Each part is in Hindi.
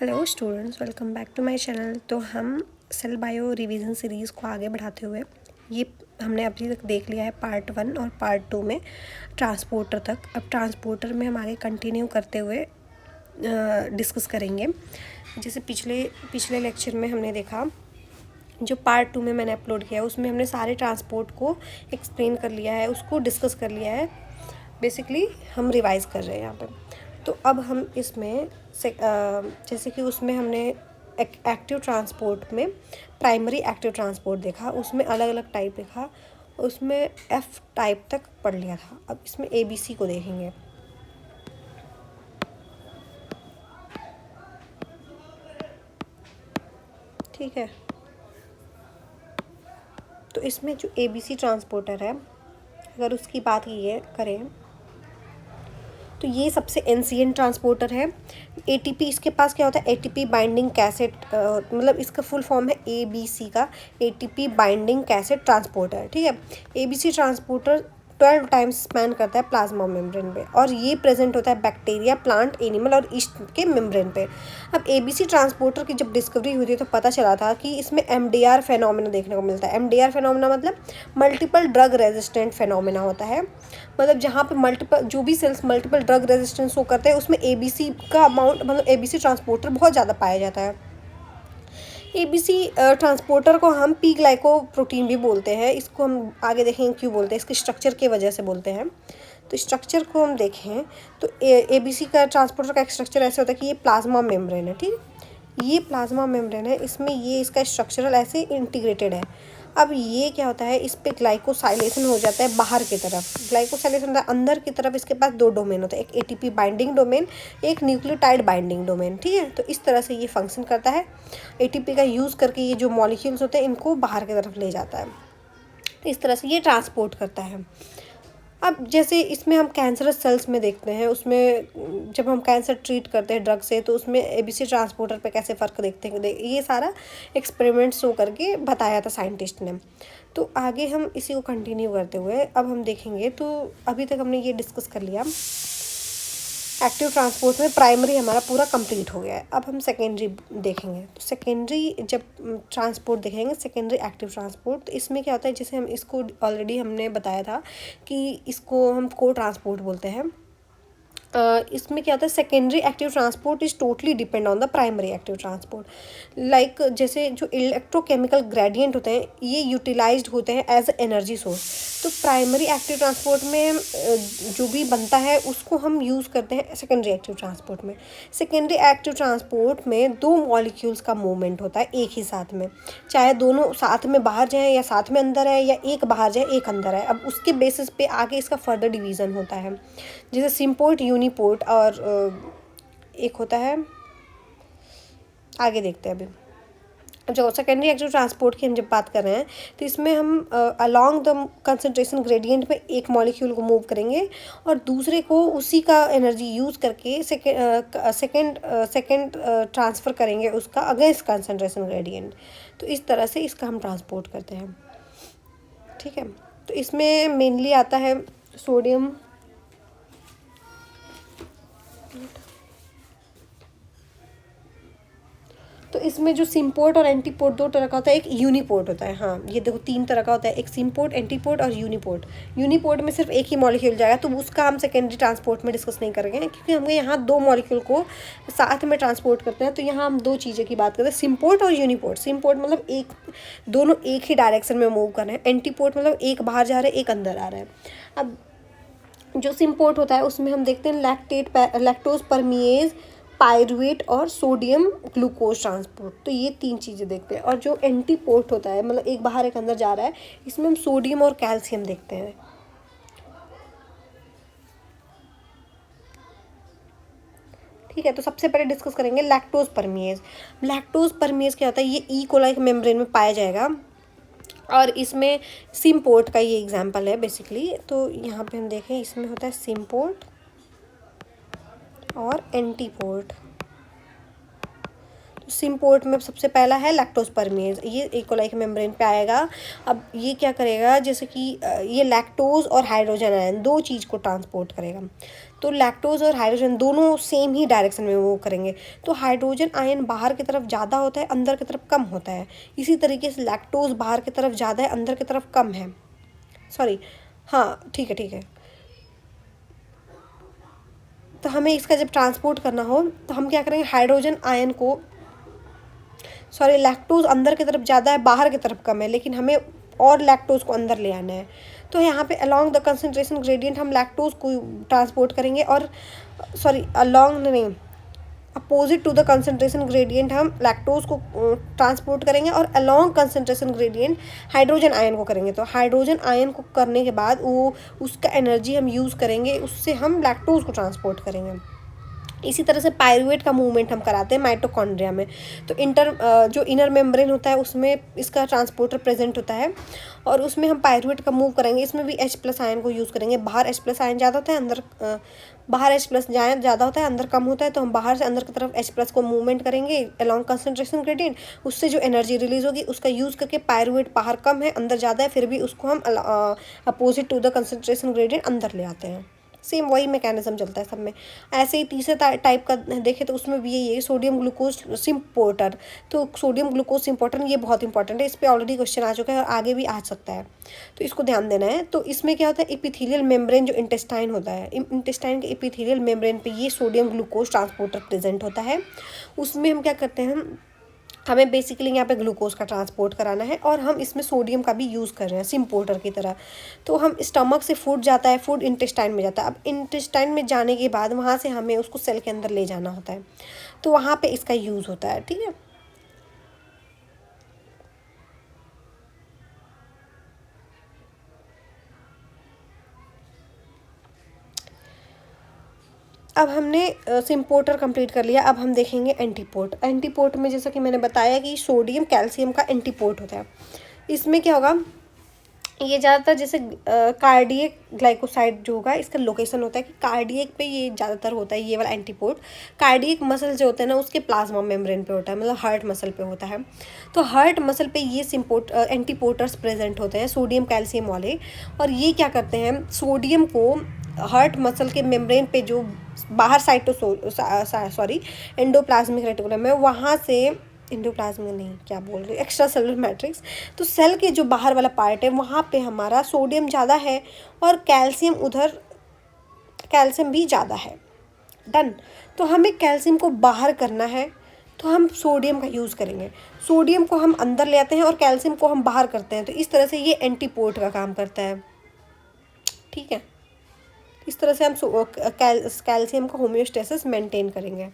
Hello students, welcome back to my channel. तो हम सेल बायो रिवीजन सीरीज़ को आगे बढ़ाते हुए ये हमने अभी तक देख लिया है पार्ट 1 और पार्ट 2 में ट्रांसपोर्टर तक। अब ट्रांसपोर्टर में हम आगे कंटिन्यू करते हुए डिस्कस करेंगे। जैसे पिछले लेक्चर में हमने देखा, जो पार्ट 2 में मैंने अपलोड किया है उसमें हमने सारे ट्रांसपोर्ट को एक्सप्लेन कर लिया है, उसको डिस्कस कर लिया है। बेसिकली हम रिवाइज़ कर रहे हैं यहाँ पे। तो अब हम इसमें जैसे कि उसमें हमने एक्टिव ट्रांसपोर्ट में प्राइमरी एक्टिव ट्रांसपोर्ट देखा, उसमें अलग अलग टाइप देखा, उसमें एफ टाइप तक पढ़ लिया था। अब इसमें ABC को देखेंगे। ठीक है, तो इसमें जो ABC ट्रांसपोर्टर है, अगर उसकी बात करें तो ये सबसे एंशिएंट ट्रांसपोर्टर है। ATP इसके पास क्या होता है, ATP बाइंडिंग कैसेट, मतलब इसका फुल फॉर्म है ABC का, ATP बाइंडिंग कैसेट ट्रांसपोर्टर। ठीक है, ABC ट्रांसपोर्टर 12 टाइम्स स्पैन करता है प्लाज्मा मेम्ब्रेन पे, और ये प्रेजेंट होता है बैक्टीरिया, प्लांट, एनिमल और ईस्ट के मेम्ब्रेन पे। अब ABC ट्रांसपोर्टर की जब डिस्कवरी हुई थी तो पता चला था कि इसमें MDR फेनोमेना देखने को मिलता है। MDR फेनोमेना मतलब मल्टीपल ड्रग रेजिस्टेंट फेनोमेना होता है। मतलब जहाँ पे मल्टीपल जो भी cells multiple drug resistance show करते हैं उसमें ABC का अमाउंट, मतलब ABC ट्रांसपोर्टर बहुत ज़्यादा पाया जाता है। ABC ट्रांसपोर्टर को हम पी ग्लाइकोप्रोटीन भी बोलते हैं। इसको हम आगे देखेंगे क्यों बोलते हैं, इसके स्ट्रक्चर की वजह से बोलते हैं। तो स्ट्रक्चर को हम देखें तो ABC का ट्रांसपोर्टर का स्ट्रक्चर ऐसे होता है कि ये प्लाज्मा मेम्ब्रेन है। ठीक, ये प्लाज्मा मेम्ब्रेन है, इसमें ये इसका स्ट्रक्चरल ऐसे इंटीग्रेटेड है। अब ये क्या होता है, इस पे ग्लाइकोसाइलेशन हो जाता है बाहर की तरफ। ग्लाइकोसाइलेशन होता है अंदर की तरफ, इसके पास दो डोमेन होते हैं, एक ATP बाइंडिंग डोमेन, एक न्यूक्लियोटाइड बाइंडिंग डोमेन। ठीक है, तो इस तरह से ये फंक्शन करता है। ATP का यूज़ करके ये जो मॉलिक्यूल्स होते हैं इनको बाहर की तरफ ले जाता है। इस तरह से ये ट्रांसपोर्ट करता है। अब जैसे इसमें हम कैंसरस सेल्स में देखते हैं, उसमें जब हम कैंसर ट्रीट करते हैं ड्रग से तो उसमें ABC ट्रांसपोर्टर पे कैसे फ़र्क देखते हैं, ये सारा एक्सपेरिमेंट शो करके बताया था साइंटिस्ट ने। तो आगे हम इसी को कंटिन्यू करते हुए अब हम देखेंगे। तो अभी तक हमने ये डिस्कस कर लिया, एक्टिव ट्रांसपोर्ट में प्राइमरी हमारा पूरा कंप्लीट हो गया है। अब हम सेकेंडरी देखेंगे। तो सेकेंडरी जब ट्रांसपोर्ट देखेंगे, सेकेंडरी एक्टिव ट्रांसपोर्ट, तो इसमें क्या होता है, जैसे हम इसको ऑलरेडी हमने बताया था कि इसको हम को ट्रांसपोर्ट बोलते हैं। इसमें क्या होता है, secondary active transport is totally depend on the primary active transport. Like जैसे जो इलेक्ट्रोकेमिकल ग्रेडियंट होते हैं ये यूटिलाइज्ड होते हैं एज एनर्जी सोर्स। तो प्राइमरी एक्टिव ट्रांसपोर्ट में जो भी बनता है उसको हम यूज़ करते हैं सेकेंडरी एक्टिव ट्रांसपोर्ट में। सेकेंडरी एक्टिव ट्रांसपोर्ट में दो मॉलिक्यूल्स का मूवमेंट होता है एक ही साथ में, चाहे दोनों साथ में बाहर जाएँ या साथ में अंदर है, या एक बाहर जाए एक अंदर है। अब उसके बेसिस पे आगे इसका फर्दर डिवीज़न होता है, जैसे सिम्पोर्ट, यूनिपोर्ट, और एक होता है, आगे देखते हैं अभी। जो सेकेंडरी एक्टिव ट्रांसपोर्ट की हम जब बात कर रहे हैं तो इसमें हम अलोंग द कंसंट्रेशन ग्रेडियंट में एक मॉलिक्यूल को मूव करेंगे और दूसरे को उसी का एनर्जी यूज़ करके सेकेंड ट्रांसफ़र करेंगे उसका अगेंस्ट कंसंट्रेशन ग्रेडियंट। तो इस तरह से इसका हम ट्रांसपोर्ट करते हैं। ठीक है, तो इसमें मेनली आता है सोडियम, तो इसमें जो सिम्पोर्ट और एंटीपोर्ट दो तरह का होता है, एक यूनिपोर्ट होता है। हाँ, ये देखो तीन तरह का होता है, एक सिम्पोर्ट, एंटीपोर्ट और यूनिपोर्ट। यूनिपोर्ट में सिर्फ एक ही मॉलिक्यूल जाएगा, तो उसका हम सेकेंडरी ट्रांसपोर्ट में डिस्कस नहीं करेंगे क्योंकि हम यहाँ दो मॉलिक्यूल को साथ में ट्रांसपोर्ट करते हैं। तो यहाँ हम दो चीज़ें की बात करते हैं, सिम्पोर्ट और यूनिपोर्ट। सिम्पोर्ट मतलब एक दोनों एक ही डायरेक्शन में मूव कर रहे हैं, एंटीपोर्ट मतलब एक बाहर जा रहा है एक अंदर आ रहा है। अब जो सिम्पोर्ट होता है उसमें हम देखते हैं लैक्टोज परमिएज, पायरुवेट और सोडियम ग्लूकोज ट्रांसपोर्ट। तो ये तीन चीज़ें देखते हैं। और जो एंटीपोर्ट होता है मतलब एक बाहर एक अंदर जा रहा है, इसमें हम सोडियम और कैल्शियम देखते हैं। ठीक है, तो सबसे पहले डिस्कस करेंगे लैक्टोज परमिएज। लैक्टोज परमिएज क्या होता है, ये ई कोलाई मेम्ब्रेन में पाया जाएगा और इसमें सिम्पोर्ट का ये एग्जाम्पल है बेसिकली। तो यहाँ पे हम देखें, इसमें होता है सिम्पोर्ट और एंटीपोर्ट। तो सिम्पोर्ट में सबसे पहला है लैक्टोज परमेज, ये ई कोलाई के मेम्ब्रेन पे आएगा। अब ये क्या करेगा, जैसे कि ये लैक्टोज और हाइड्रोजन आयन दो चीज़ को ट्रांसपोर्ट करेगा। तो लैक्टोज और हाइड्रोजन दोनों सेम ही डायरेक्शन में मूव करेंगे। तो हाइड्रोजन आयन बाहर की तरफ ज़्यादा होता है, अंदर की तरफ कम होता है। इसी तरीके से लैक्टोज बाहर की तरफ ज़्यादा है, अंदर की तरफ कम है। सॉरी, हाँ ठीक है ठीक है। तो हमें इसका जब ट्रांसपोर्ट करना हो तो हम क्या करेंगे, हाइड्रोजन आयन को, सॉरी लैक्टोज अंदर की तरफ ज़्यादा है, बाहर की तरफ कम है, लेकिन हमें और लैक्टोज को अंदर ले आना है। तो यहाँ पे अलोंग द कंसंट्रेशन ग्रेडियंट हम लैक्टोज को ट्रांसपोर्ट करेंगे, और सॉरी अलोंग नहीं, opposite to the concentration gradient हम लैक्टोज को ट्रांसपोर्ट करेंगे, और along concentration gradient hydrogen ion को करेंगे। तो हाइड्रोजन आयन को करने के बाद वो उसका एनर्जी हम यूज़ करेंगे, उससे हम लैक्टोज को ट्रांसपोर्ट करेंगे। इसी तरह से पायरुवेट का मूवमेंट हम कराते हैं माइटोकॉन्ड्रिया में। तो जो इनर मेम्ब्रेन होता है उसमें इसका ट्रांसपोर्टर प्रेजेंट होता है, और उसमें हम पायरुवेट का मूव करेंगे। इसमें भी H+ आयन को यूज़ करेंगे। बाहर H+ आयन ज़्यादा होता है, अंदर बाहर H+ आयन ज़्यादा होता है, अंदर कम होता है। तो हम बाहर से अंदर की तरफ H+ को मूवमेंट करेंगे अलॉन्ग कंसंट्रेशन ग्रेडियंट। उससे जो एनर्जी रिलीज होगी उसका यूज़ करके, पायरुवेट बाहर कम है अंदर ज़्यादा है, फिर भी उसको हम opposite to the concentration gradient अंदर ले आते हैं। सेम वही मैकेनिज्म चलता है सब में। ऐसे ही तीसरे टाइप का देखें तो उसमें भी यही है, सोडियम ग्लूकोज सिम्पोर्टर। तो सोडियम ग्लूकोज सिम्पोर्टर ये बहुत इंपॉर्टेंट है, इस पर ऑलरेडी क्वेश्चन आ चुका है और आगे भी आ सकता है, तो इसको ध्यान देना है। तो इसमें क्या होता है, एपिथेलियल मेम्ब्रेन जो इंटेस्टाइन होता है, इंटेस्टाइन के एपिथेलियल मेम्ब्रेन पे ये सोडियम ग्लूकोज ट्रांसपोर्टर प्रेजेंट होता है। उसमें हम क्या करते हैं, हमें बेसिकली यहाँ पे ग्लूकोज का ट्रांसपोर्ट कराना है, और हम इसमें सोडियम का भी यूज़ कर रहे हैं सिम्पोर्टर की तरह। तो हम स्टमक से फूड जाता है, फूड इंटेस्टाइन में जाता है। अब इंटेस्टाइन में जाने के बाद वहाँ से हमें उसको सेल के अंदर ले जाना होता है, तो वहाँ पे इसका यूज़ होता है। ठीक है, अब हमने सिम्पोर्टर कंप्लीट कर लिया। अब हम देखेंगे एंटीपोर्ट। एंटीपोर्ट में जैसा कि मैंने बताया कि सोडियम कैल्शियम का एंटीपोर्ट होता है। इसमें क्या होगा, ये ज़्यादातर जैसे कार्डियक ग्लाइकोसाइड जो होगा, इसका लोकेशन होता है कि कार्डियक पे ये ज़्यादातर होता है, ये वाला एंटीपोर्ट। कार्डियक मसल जो होते हैं ना, उसके प्लाज्मा मेम्ब्रेन पे होता है, मतलब हार्ट मसल पे होता है। तो हार्ट मसल पे ये एंटीपोर्टर्स प्रेजेंट होते हैं, सोडियम कैल्शियम वाले। और ये क्या करते हैं, सोडियम को हार्ट मसल के मेम्ब्रेन पे जो बाहर सॉरी एंडोप्लाज्मिक रेटिकुलम है, वहाँ से एंडोप्लाज्मिक नहीं, क्या बोल रही, एक्स्ट्रा सेलुलर मैट्रिक्स। तो सेल के जो बाहर वाला पार्ट है वहाँ पे हमारा सोडियम ज़्यादा है, और कैल्शियम भी ज़्यादा है। डन। तो हमें कैल्शियम को बाहर करना है, तो हम सोडियम का यूज़ करेंगे। सोडियम को हम अंदर ले आते हैं और कैल्शियम को हम बाहर करते हैं। तो इस तरह से ये एंटीपोर्ट का काम करता है। ठीक है, इस तरह से हम कैल्शियम का होम्योस्टेसिस मेंटेन करेंगे।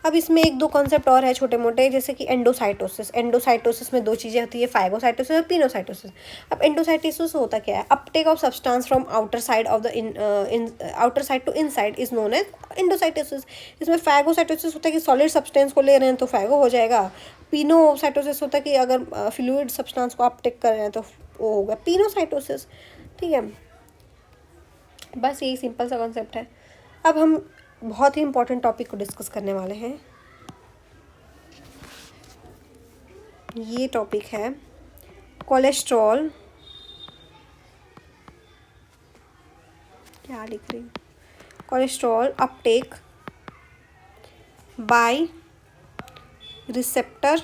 अब इसमें एक दो कॉन्सेप्ट और है छोटे मोटे, जैसे कि एंडोसाइटोसिस। एंडोसाइटोसिस में दो चीज़ें होती है, फाइगोसाइटोसिस और पिनोसाइटोसिस। अब एंडोसाइटोसिस होता क्या है, uptake of substance from outer side of the outer side to inside is known as endocytosis. इसमें फाइगोसाइटोसिस होता है कि सॉलिड सब्सटेंस को ले रहे हैं तो फाइगो हो जाएगा। पिनोसाइटोसिस होता है कि अगर फ्लूइड सब्सटेंस को अपटेक कर रहे हैं तो वो होगा पिनोसाइटोसिस। ठीक है, बस यही सिंपल सा कॉन्सेप्ट है। अब हम बहुत ही इंपॉर्टेंट टॉपिक को डिस्कस करने वाले हैं। ये टॉपिक है कोलेस्ट्रॉल, क्या लिख रही हूँ, cholesterol uptake by receptor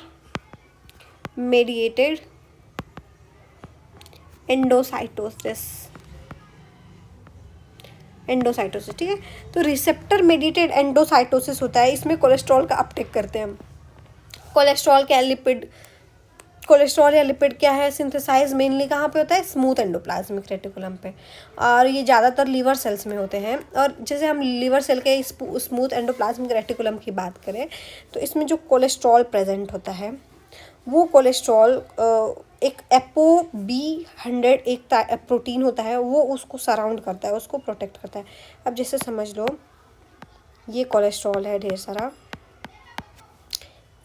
mediated endocytosis. ठीक है, तो रिसेप्टर मेडिएटेड एंडोसाइटोसिस होता है, इसमें कोलेस्ट्रॉल का अपटेक करते हैं हम। कोलेस्ट्रॉल क्या, लिपिड, कोलेस्ट्रॉल या लिपिड क्या है, सिंथेसाइज मेनली कहाँ पे होता है, स्मूथ एंडोप्लाज्मिक रेटिकुलम पे, और ये ज़्यादातर लीवर सेल्स में होते हैं। और जैसे हम लीवर सेल के स्मूथ एंडोप्लाज्मिक रेटिकुलम की बात करें, तो इसमें जो कोलेस्ट्रॉल प्रेजेंट होता है, वो कोलेस्ट्रॉल एक ApoB100 एक प्रोटीन होता है, वो उसको सराउंड करता है, उसको प्रोटेक्ट करता है। अब जैसे समझ लो ये कोलेस्ट्रॉल है ढेर सारा,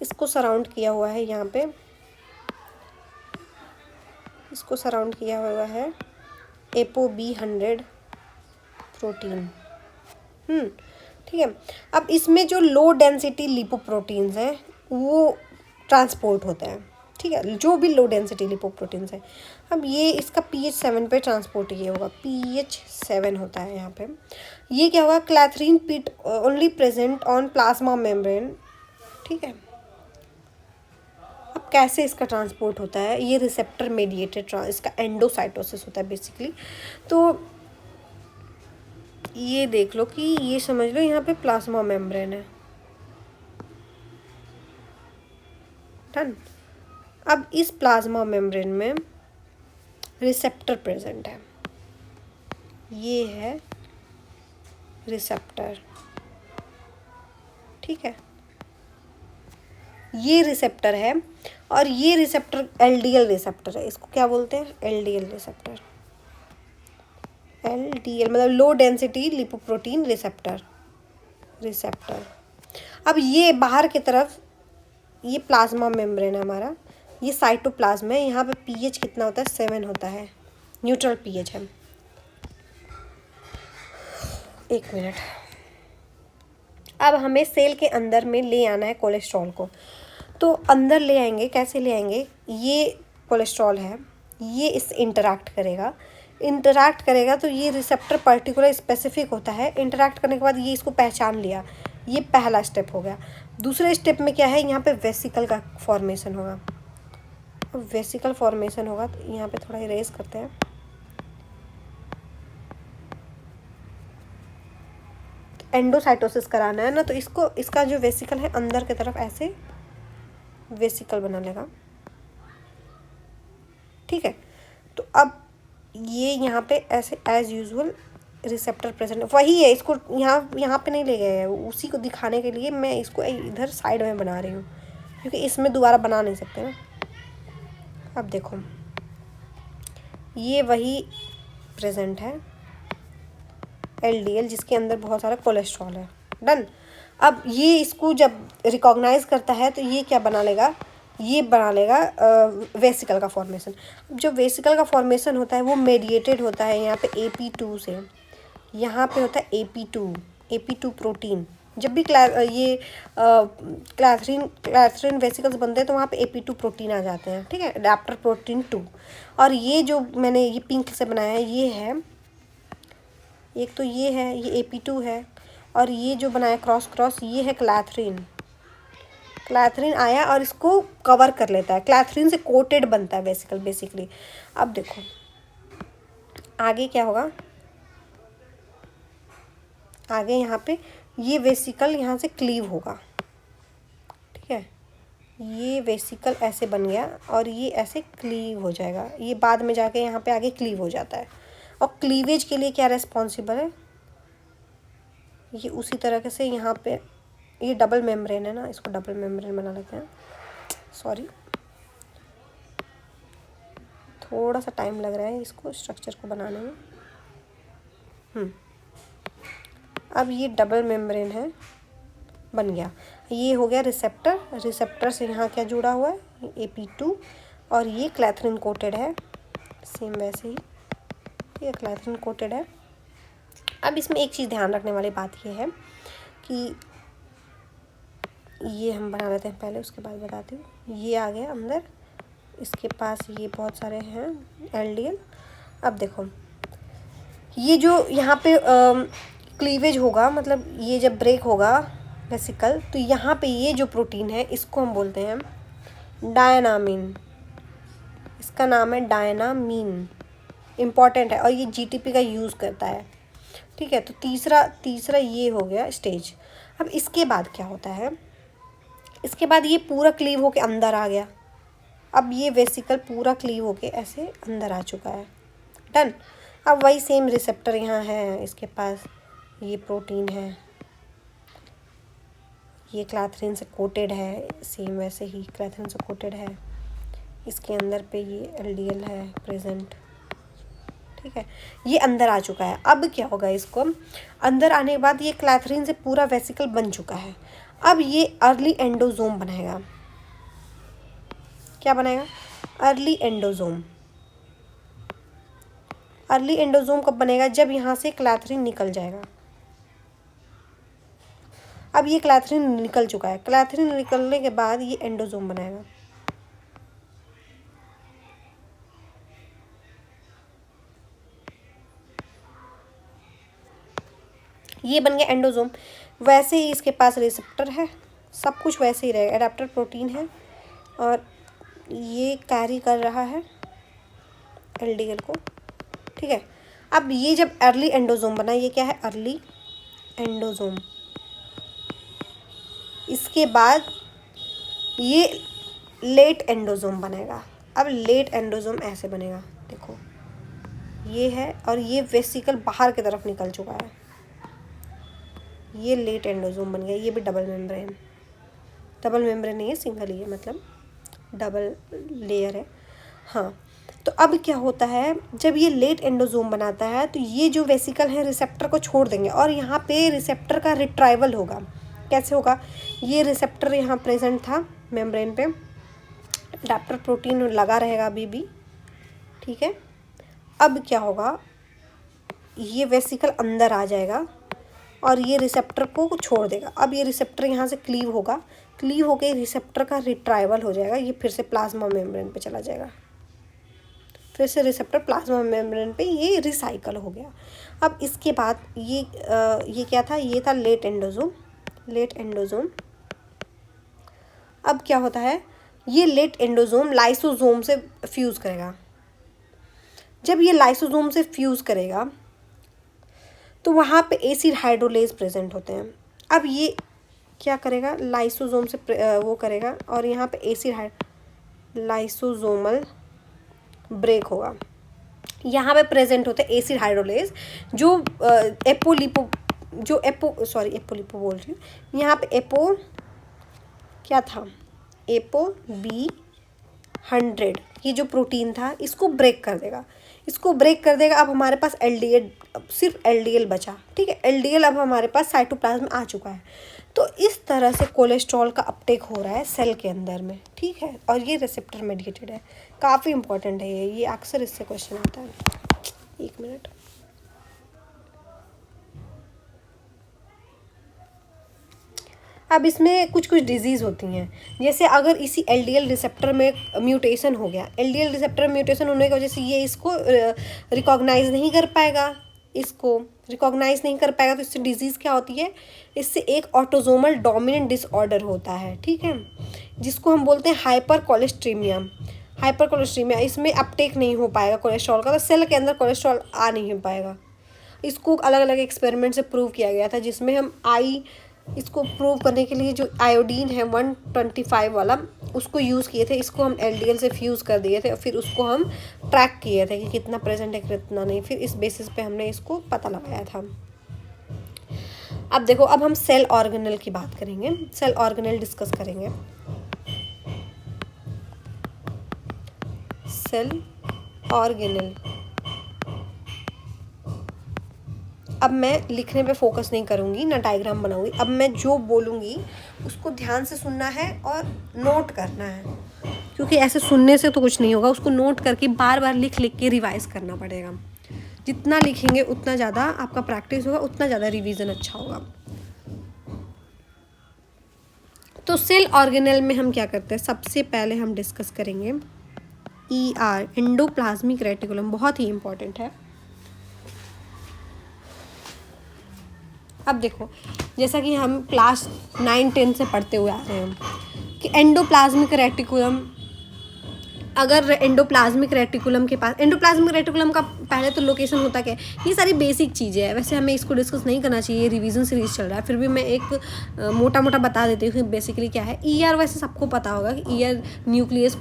इसको सराउंड किया हुआ है, यहाँ पे इसको सराउंड किया हुआ है ApoB100 प्रोटीन। ठीक है। अब इसमें जो लो डेंसिटी लिपोप्रोटीन्स हैं वो ट्रांसपोर्ट होते हैं, ठीक है, जो भी लो डेंसिटी लिपोप्रोटीन्स है। अब ये इसका pH 7 पे ट्रांसपोर्ट ये होगा, pH 7 होता है यहाँ पे। ये क्या होगा, क्लैथरीन पीट only present on plasma membrane, ठीक है। अब कैसे इसका ट्रांसपोर्ट होता है, ये रिसेप्टर मेडिएटेड इसका एंडोसाइटोसिस होता है बेसिकली। तो ये देख लो कि ये समझ लो यहाँ पे प्लाज्मा मेम्ब्रेन है, डन। अब इस प्लाज्मा मेम्ब्रेन में रिसेप्टर प्रेजेंट है, ये है रिसेप्टर, ठीक है। ये रिसेप्टर है और ये रिसेप्टर एलडीएल रिसेप्टर है, इसको क्या बोलते हैं, एलडीएल रिसेप्टर। एलडीएल मतलब लो डेंसिटी लिपोप्रोटीन रिसेप्टर। अब ये बाहर की तरफ ये प्लाज्मा मेम्ब्रेन है हमारा, ये साइटोप्लाज्म है, यहाँ पे पीएच कितना होता है, 7 होता है, न्यूट्रल पीएच है। एक मिनट। अब हमें सेल के अंदर में ले आना है कोलेस्ट्रॉल को, तो अंदर ले आएंगे, कैसे ले आएंगे, ये कोलेस्ट्रॉल है, ये इससे इंटरैक्ट करेगा तो ये रिसेप्टर पर्टिकुलर स्पेसिफिक होता है। इंटरैक्ट करने के बाद ये इसको पहचान लिया, ये पहला स्टेप हो गया। दूसरे स्टेप में क्या है, यहाँ पे वेसिकल का फॉर्मेशन होगा। अब वेसिकल फॉर्मेशन होगा तो यहाँ पे थोड़ा इरेज करते हैं, एंडोसाइटोसिस कराना है ना, तो इसको इसका जो वेसिकल है अंदर की तरफ ऐसे वेसिकल बना लेगा, ठीक है। तो अब ये यहाँ पे ऐसे एज यूजुअल रिसेप्टर प्रेजेंट वही है, इसको यहाँ पे नहीं ले गए हैं, उसी को दिखाने के लिए मैं इसको इधर साइड में बना रही हूँ, क्योंकि इसमें दोबारा बना नहीं सकते ना। अब देखो ये वही प्रेजेंट है एलडीएल, जिसके अंदर बहुत सारा कोलेस्ट्रॉल है, डन। अब ये इसको जब रिकॉग्नाइज करता है तो ये क्या बना लेगा, ये बना लेगा वेसिकल का फॉर्मेशन। अब जो वेसिकल का फॉर्मेशन होता है वो मेडिएटेड होता है यहाँ पे AP2 से, यहाँ पे होता है AP2 प्रोटीन। जब भी ये क्लैथरीन वेसिकल्स बनते हैं तो वहाँ पे AP2 प्रोटीन आ जाते हैं, ठीक है, अडेप्टर प्रोटीन 2। और ये जो मैंने ये पिंक से बनाया है ये है, एक तो ये है, ये AP2 है, और ये जो बनाया क्रॉस ये है क्लैथरीन आया और इसको कवर कर लेता है, क्लैथरीन से कोटेड बनता है वेसिकल बेसिकली। अब देखो आगे क्या होगा, आगे यहाँ पे ये वेसिकल यहाँ से क्लीव होगा, ठीक है, ये वेसिकल ऐसे बन गया और ये ऐसे क्लीव हो जाएगा, ये बाद में जाके यहाँ पे आगे क्लीव हो जाता है। और क्लीवेज के लिए क्या रेस्पॉन्सिबल है, ये उसी तरह से यहाँ पे ये डबल मेम्ब्रेन है ना, इसको डबल मेम्ब्रेन बना लेते हैं, सॉरी थोड़ा सा टाइम लग रहा है इसको स्ट्रक्चर को बनाने में। अब ये डबल मेम्ब्रेन है, बन गया, ये हो गया रिसेप्टर से यहाँ क्या जुड़ा हुआ है, AP2, और ये क्लैथरीन कोटेड है, सेम वैसे ही ये क्लैथरीन कोटेड है। अब इसमें एक चीज़ ध्यान रखने वाली बात ये है कि ये हम बना लेते हैं पहले, उसके बाद बताती हूँ। ये आ गया अंदर, इसके पास ये बहुत सारे हैं एलडीएल। अब देखो ये जो यहाँ पे क्लीवेज होगा, मतलब ये जब ब्रेक होगा वेसिकल, तो यहाँ पे ये जो प्रोटीन है इसको हम बोलते हैं डायनामीन, इसका नाम है डायनामीन, इम्पॉर्टेंट है और ये जीटीपी का यूज़ करता है, ठीक है। तो तीसरा ये हो गया स्टेज। अब इसके बाद क्या होता है, इसके बाद ये पूरा क्लीव होके अंदर आ गया, अब ये वेसिकल पूरा क्लीव होके ऐसे अंदर आ चुका है, डन। अब वही सेम रिसेप्टर यहाँ है, इसके पास ये प्रोटीन है, ये क्लैथरीन से कोटेड है, सेम वैसे ही क्लैथरीन से कोटेड है, इसके अंदर पे ये एलडीएल है प्रेजेंट, ठीक है, ये अंदर आ चुका है। अब क्या होगा, इसको अंदर आने के बाद ये क्लैथरीन से पूरा वेसिकल बन चुका है। अब ये अर्ली एंडोजोम बनाएगा, क्या बनाएगा, अर्ली एंडोजोम। अर्ली एंडोजोम कब बनेगा, जब यहाँ से क्लैथरीन निकल जाएगा, अब ये क्लैथरीन निकल चुका है, क्लैथरीन निकलने के बाद ये एंडोसोम बनाएगा। ये बन गया एंडोसोम। वैसे ही इसके पास रिसेप्टर है, सब कुछ वैसे ही रहेगा, एडाप्टर प्रोटीन है और ये कैरी कर रहा है एलडीएल को, ठीक है। अब ये जब अर्ली एंडोसोम बना, ये क्या है, अर्ली एंडोसोम। इसके बाद ये लेट एंडोसोम बनेगा। अब लेट एंडोसोम ऐसे बनेगा, देखो ये है और ये वेसिकल बाहर की तरफ निकल चुका है, ये लेट एंडोसोम बन गया। ये भी डबल मेम्ब्रेन, डबल मेम्ब्रेन नहीं है, सिंगल ही है, मतलब डबल लेयर है। हाँ, तो अब क्या होता है, जब ये लेट एंडोसोम बनाता है तो ये जो वेसिकल है रिसेप्टर को छोड़ देंगे और यहाँ पे रिसेप्टर का रिट्राइवल होगा। कैसे होगा, ये रिसेप्टर यहाँ प्रेजेंट था मेम्ब्रेन पे, अडैप्टर प्रोटीन लगा रहेगा अभी भी, ठीक है। अब क्या होगा, ये वेसिकल अंदर आ जाएगा और ये रिसेप्टर को छोड़ देगा। अब ये रिसेप्टर यहाँ से क्लीव होगा, क्लीव होके रिसेप्टर का रिट्राइवल हो जाएगा, ये फिर से प्लाज्मा मेम्ब्रेन पे चला जाएगा, फिर से रिसेप्टर प्लाज्मा मेम्ब्रेन पे ये रिसाइकल हो गया। अब इसके बाद ये क्या था, ये था लेट एंडोसोम, लेट एंडोसोम। अब क्या होता है, ये लेट एंडोसोम लाइसोसोम से फ्यूज़ करेगा। जब ये लाइसोसोम से फ्यूज़ करेगा तो वहाँ पे एसिड हाइड्रोलेज प्रेजेंट होते हैं। अब ये क्या करेगा, लाइसोसोम से वो करेगा और यहाँ पे एसिड लाइसोसोमल ब्रेक होगा। यहाँ पे प्रेजेंट होते हैं एसिड हाइड्रोलेज जो एपोलिपो बोल रही हूँ, यहाँ पे क्या था, ApoB100, ये जो प्रोटीन था इसको ब्रेक कर देगा, इसको ब्रेक कर देगा। अब हमारे पास LDL, सिर्फ LDL बचा, ठीक है। LDL अब हमारे पास साइटोप्लाज्म में आ चुका है। तो इस तरह से कोलेस्ट्रॉल का अपटेक हो रहा है सेल के अंदर में, ठीक है। और ये रिसेप्टर मेडिएटेड है, काफ़ी इंपॉर्टेंट है ये अक्सर इससे क्वेश्चन आता है। 1 मिनट, अब इसमें कुछ कुछ डिजीज़ होती हैं, जैसे अगर इसी LDL रिसेप्टर में म्यूटेशन हो गया, LDL रिसेप्टर में म्यूटेशन होने की वजह से ये इसको रिकॉग्नाइज नहीं कर पाएगा, इसको रिकॉग्नाइज नहीं कर पाएगा, तो इससे डिजीज़ क्या होती है, इससे एक ऑटोसोमल डोमिनेंट डिसऑर्डर होता है, ठीक है, जिसको हम बोलते हैं हाइपर कोलेस्ट्रीमिया। हाइपर कोलेस्ट्रीमिया, इसमें अपटेक नहीं हो पाएगा कोलेस्ट्रॉल का, तो सेल के अंदर कोलेस्ट्रॉल आ नहीं हो पाएगा। इसको अलग अलग एक्सपेरिमेंट से प्रूव किया गया था, जिसमें हम इसको प्रूव करने के लिए जो आयोडीन है 125 वाला उसको यूज़ किए थे, इसको हम LDL से फ्यूज़ कर दिए थे और फिर उसको हम ट्रैक किए थे कि कितना प्रेजेंट है कितना नहीं, फिर इस बेसिस पे हमने इसको पता लगाया था। अब देखो, अब हम सेल ऑर्गेनल की बात करेंगे, सेल ऑर्गेनल डिस्कस करेंगे। सेल ऑर्गेनल, अब मैं लिखने पे फोकस नहीं करूँगी, ना डायग्राम बनाऊँगी, अब मैं जो बोलूँगी उसको ध्यान से सुनना है और नोट करना है, क्योंकि ऐसे सुनने से तो कुछ नहीं होगा, उसको नोट करके बार बार लिख लिख के रिवाइज करना पड़ेगा। जितना लिखेंगे उतना ज़्यादा आपका प्रैक्टिस होगा, उतना ज़्यादा रिवीजन अच्छा होगा। तो सेल ऑर्गेनल में हम क्या करते हैं, सबसे पहले हम डिस्कस करेंगे ER, एंडोप्लाज्मिक रेटिकुलम, बहुत ही इंपॉर्टेंट है। अब देखो, जैसा कि हम क्लास 9-10 से पढ़ते हुए आ रहे हैं कि एंडोप्लाज्मिक रेटिकुलम, अगर एंडोप्लाज्मिक रेटिकुलम के पास, एंडोप्लाज्मिक रेटिकुलम का पहले तो लोकेशन होता क्या है, ये सारी बेसिक चीज़ें हैं, वैसे हमें इसको डिस्कस नहीं करना चाहिए, रिवीजन सीरीज चल रहा है, फिर भी मैं एक मोटा मोटा बता देती हूँ कि बेसिकली क्या है। ER वैसे सबको पता होगा कि ER न्यूक्लियस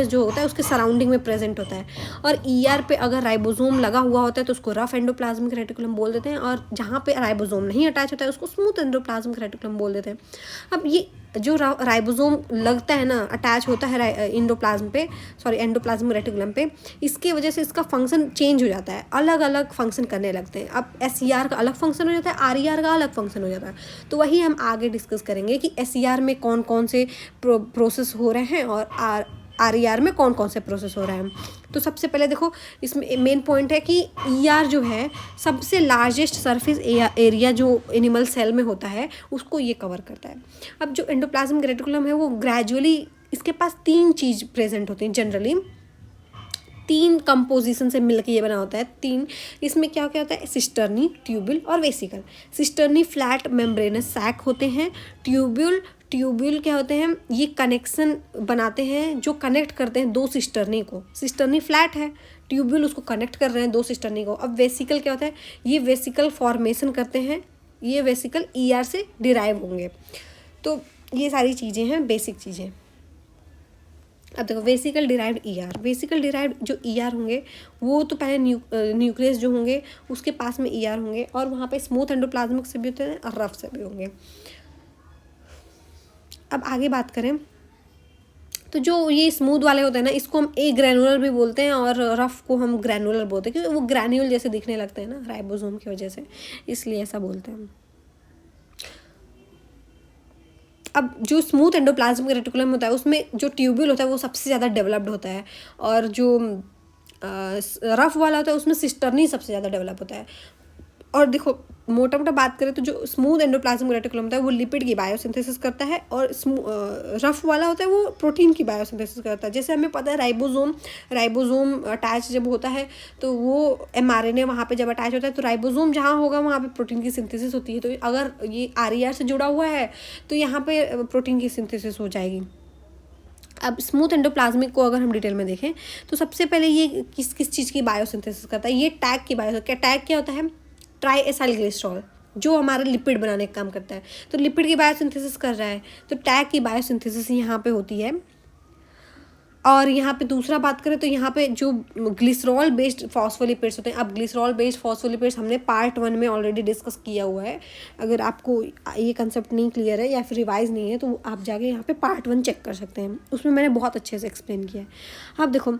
जो होता है उसके सराउंडिंग में प्रेजेंट होता है, और ER पे अगर राइबोसोम लगा हुआ होता है तो उसको रफ एंडोप्लाज्मिक रेटिकुलम बोल देते हैं, और जहाँ पे राइबोसोम नहीं अटैच होता है उसको स्मूथ एंडोप्लाज्मिक रेटिकुलम बोल देते हैं। अब ये जो राइबोसोम लगता है ना, अटैच होता है एंडोप्लाज्मिक रेटिकुलम पे, इसकी वजह से इसका फंक्शन चेंज हो जाता है, अलग अलग फंक्शन करने लगते हैं। अब SER का अलग फंक्शन हो जाता है, RER का अलग फंक्शन हो जाता है। तो वही हम आगे डिस्कस करेंगे कि SER में कौन कौन से प्रोसेस हो रहे हैं और RER में कौन कौन से प्रोसेस हो रहा है। तो सबसे पहले देखो इसमें मेन पॉइंट है कि ER जो है सबसे लार्जेस्ट सरफेस एरिया जो एनिमल सेल में होता है उसको ये कवर करता है। अब जो एंडोप्लाज्मिक रेटिकुलम है वो ग्रेजुअली, इसके पास 3 चीज़ प्रेजेंट होती हैं जनरली, 3 कंपोजिशन से मिलकर ये बना होता है। 3 इसमें क्या क्या होता है, सिस्टर्नी, ट्यूब्यूल और vesicle. Cisternae flat membranous sac होते हैं। ट्यूब्यूल क्या होते हैं, ये कनेक्शन बनाते हैं जो कनेक्ट करते हैं 2 सिस्टर्नी को। सिस्टर्नी फ्लैट है, ट्यूब्यूल उसको कनेक्ट कर रहे हैं 2 सिस्टर्नी को। अब वेसिकल क्या होता है, ये वेसिकल फॉर्मेशन करते हैं, ये वेसिकल ER से डिराइव होंगे। तो ये सारी चीज़ें हैं, बेसिक चीज़ें। अब देखो vesicle derived ER, vesicle derived जो ER होंगे वो तो पहले न्यूक्लियस जो होंगे उसके पास में ER होंगे, और वहाँ पे स्मूथ एंडोप्लाज्मिक से भी होते हैं और रफ से भी होंगे। अब आगे बात करें तो जो ये स्मूथ वाले होते हैं ना, इसको हम ए ग्रैनुलर भी बोलते हैं और रफ को हम ग्रैनुलर बोलते हैं, क्योंकि वो ग्रैन्यूल जैसे दिखने लगते हैं ना राइबोसोम की वजह से, इसलिए ऐसा बोलते हैं। अब जो स्मूथ एंडोप्लाज्मिक रेटिकुलम होता है उसमें जो ट्यूब्यूल होता है वो सबसे ज़्यादा डेवलप्ड होता है, और जो रफ वाला होता है उसमें सिस्टर्नी सबसे ज़्यादा डेवलप होता है। और देखो मोटा मोटा बात करें तो जो स्मूथ एंडोप्लाज्मिक रेटिकुलम होता है वो लिपिड की बायोसिंथेसिस करता है, और रफ वाला होता है वो प्रोटीन की बायोसिंथेसिस करता है। जैसे हमें पता है राइबोसोम अटैच जब होता है तो वो mRNA वहाँ पे जब अटैच होता है तो राइबोसोम जहाँ होगा वहाँ पे प्रोटीन की सिंथेसिस होती है। तो अगर ये RER से जुड़ा हुआ है तो यहाँ पे प्रोटीन की सिंथेसिस हो जाएगी। अब स्मूथ एंडोप्लाज्मिक को अगर हम डिटेल में देखें तो सबसे पहले ये किस किस चीज़ की बायोसिंथेसिस करता है, ये टैग की टैग क्या होता है, ट्राई एसाइल ग्लिसरॉल, जो हमारा लिपिड बनाने का काम करता है। तो लिपिड की बायोसिंथेसिस कर रहा है, तो टैग की बायोसिंथेसिस यहाँ पे होती है। और यहाँ पे दूसरा बात करें तो यहाँ पे जो ग्लिसरॉल बेस्ड फॉस्फोलिपिड्स होते हैं, अब ग्लिसरॉल बेस्ड फॉस्फोलिपिड्स हमने पार्ट 1 में ऑलरेडी डिस्कस किया हुआ है। अगर आपको ये कंसेप्ट नहीं क्लियर है या फिर रिवाइज नहीं है तो आप जाके यहाँ पे पार्ट 1 चेक कर सकते हैं, उसमें मैंने बहुत अच्छे से एक्सप्लेन किया है। अब देखो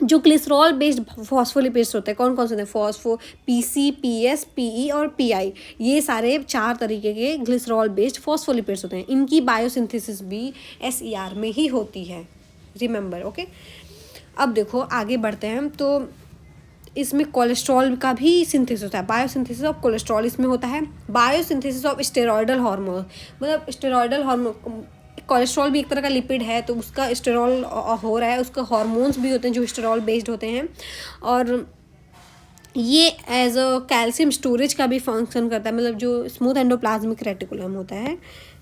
जो ग्लिसरॉल बेस्ड फॉस्फोलिपिड्स होते हैं कौन कौन से होते हैं, फॉस्फो, PC, PS, PE और PI, ये सारे 4 तरीके के ग्लिसरॉल बेस्ड फॉस्फोलिपिड्स होते हैं। इनकी बायोसिंथेसिस भी SER में ही होती है, रिमेंबर, ओके। अब देखो आगे बढ़ते हैं तो इसमें कोलेस्ट्रॉल का भी सिंथेसिस होता है, बायोसिंथेसिस ऑफ कोलेस्ट्रॉल इसमें होता है। बायोसिंथेसिस ऑफ स्टेरॉयडल हार्मोन, मतलब स्टेरॉयडल हार्मोन, कोलेस्ट्रॉल भी एक तरह का लिपिड है तो उसका स्टेरॉल हो रहा है, उसका हार्मोन्स भी होते हैं जो स्टेरॉल बेस्ड होते हैं, और ये एज अ कैल्शियम स्टोरेज का भी फंक्शन करता है। मतलब जो स्मूथ एंडोप्लाज्मिक रेटिकुलम होता है,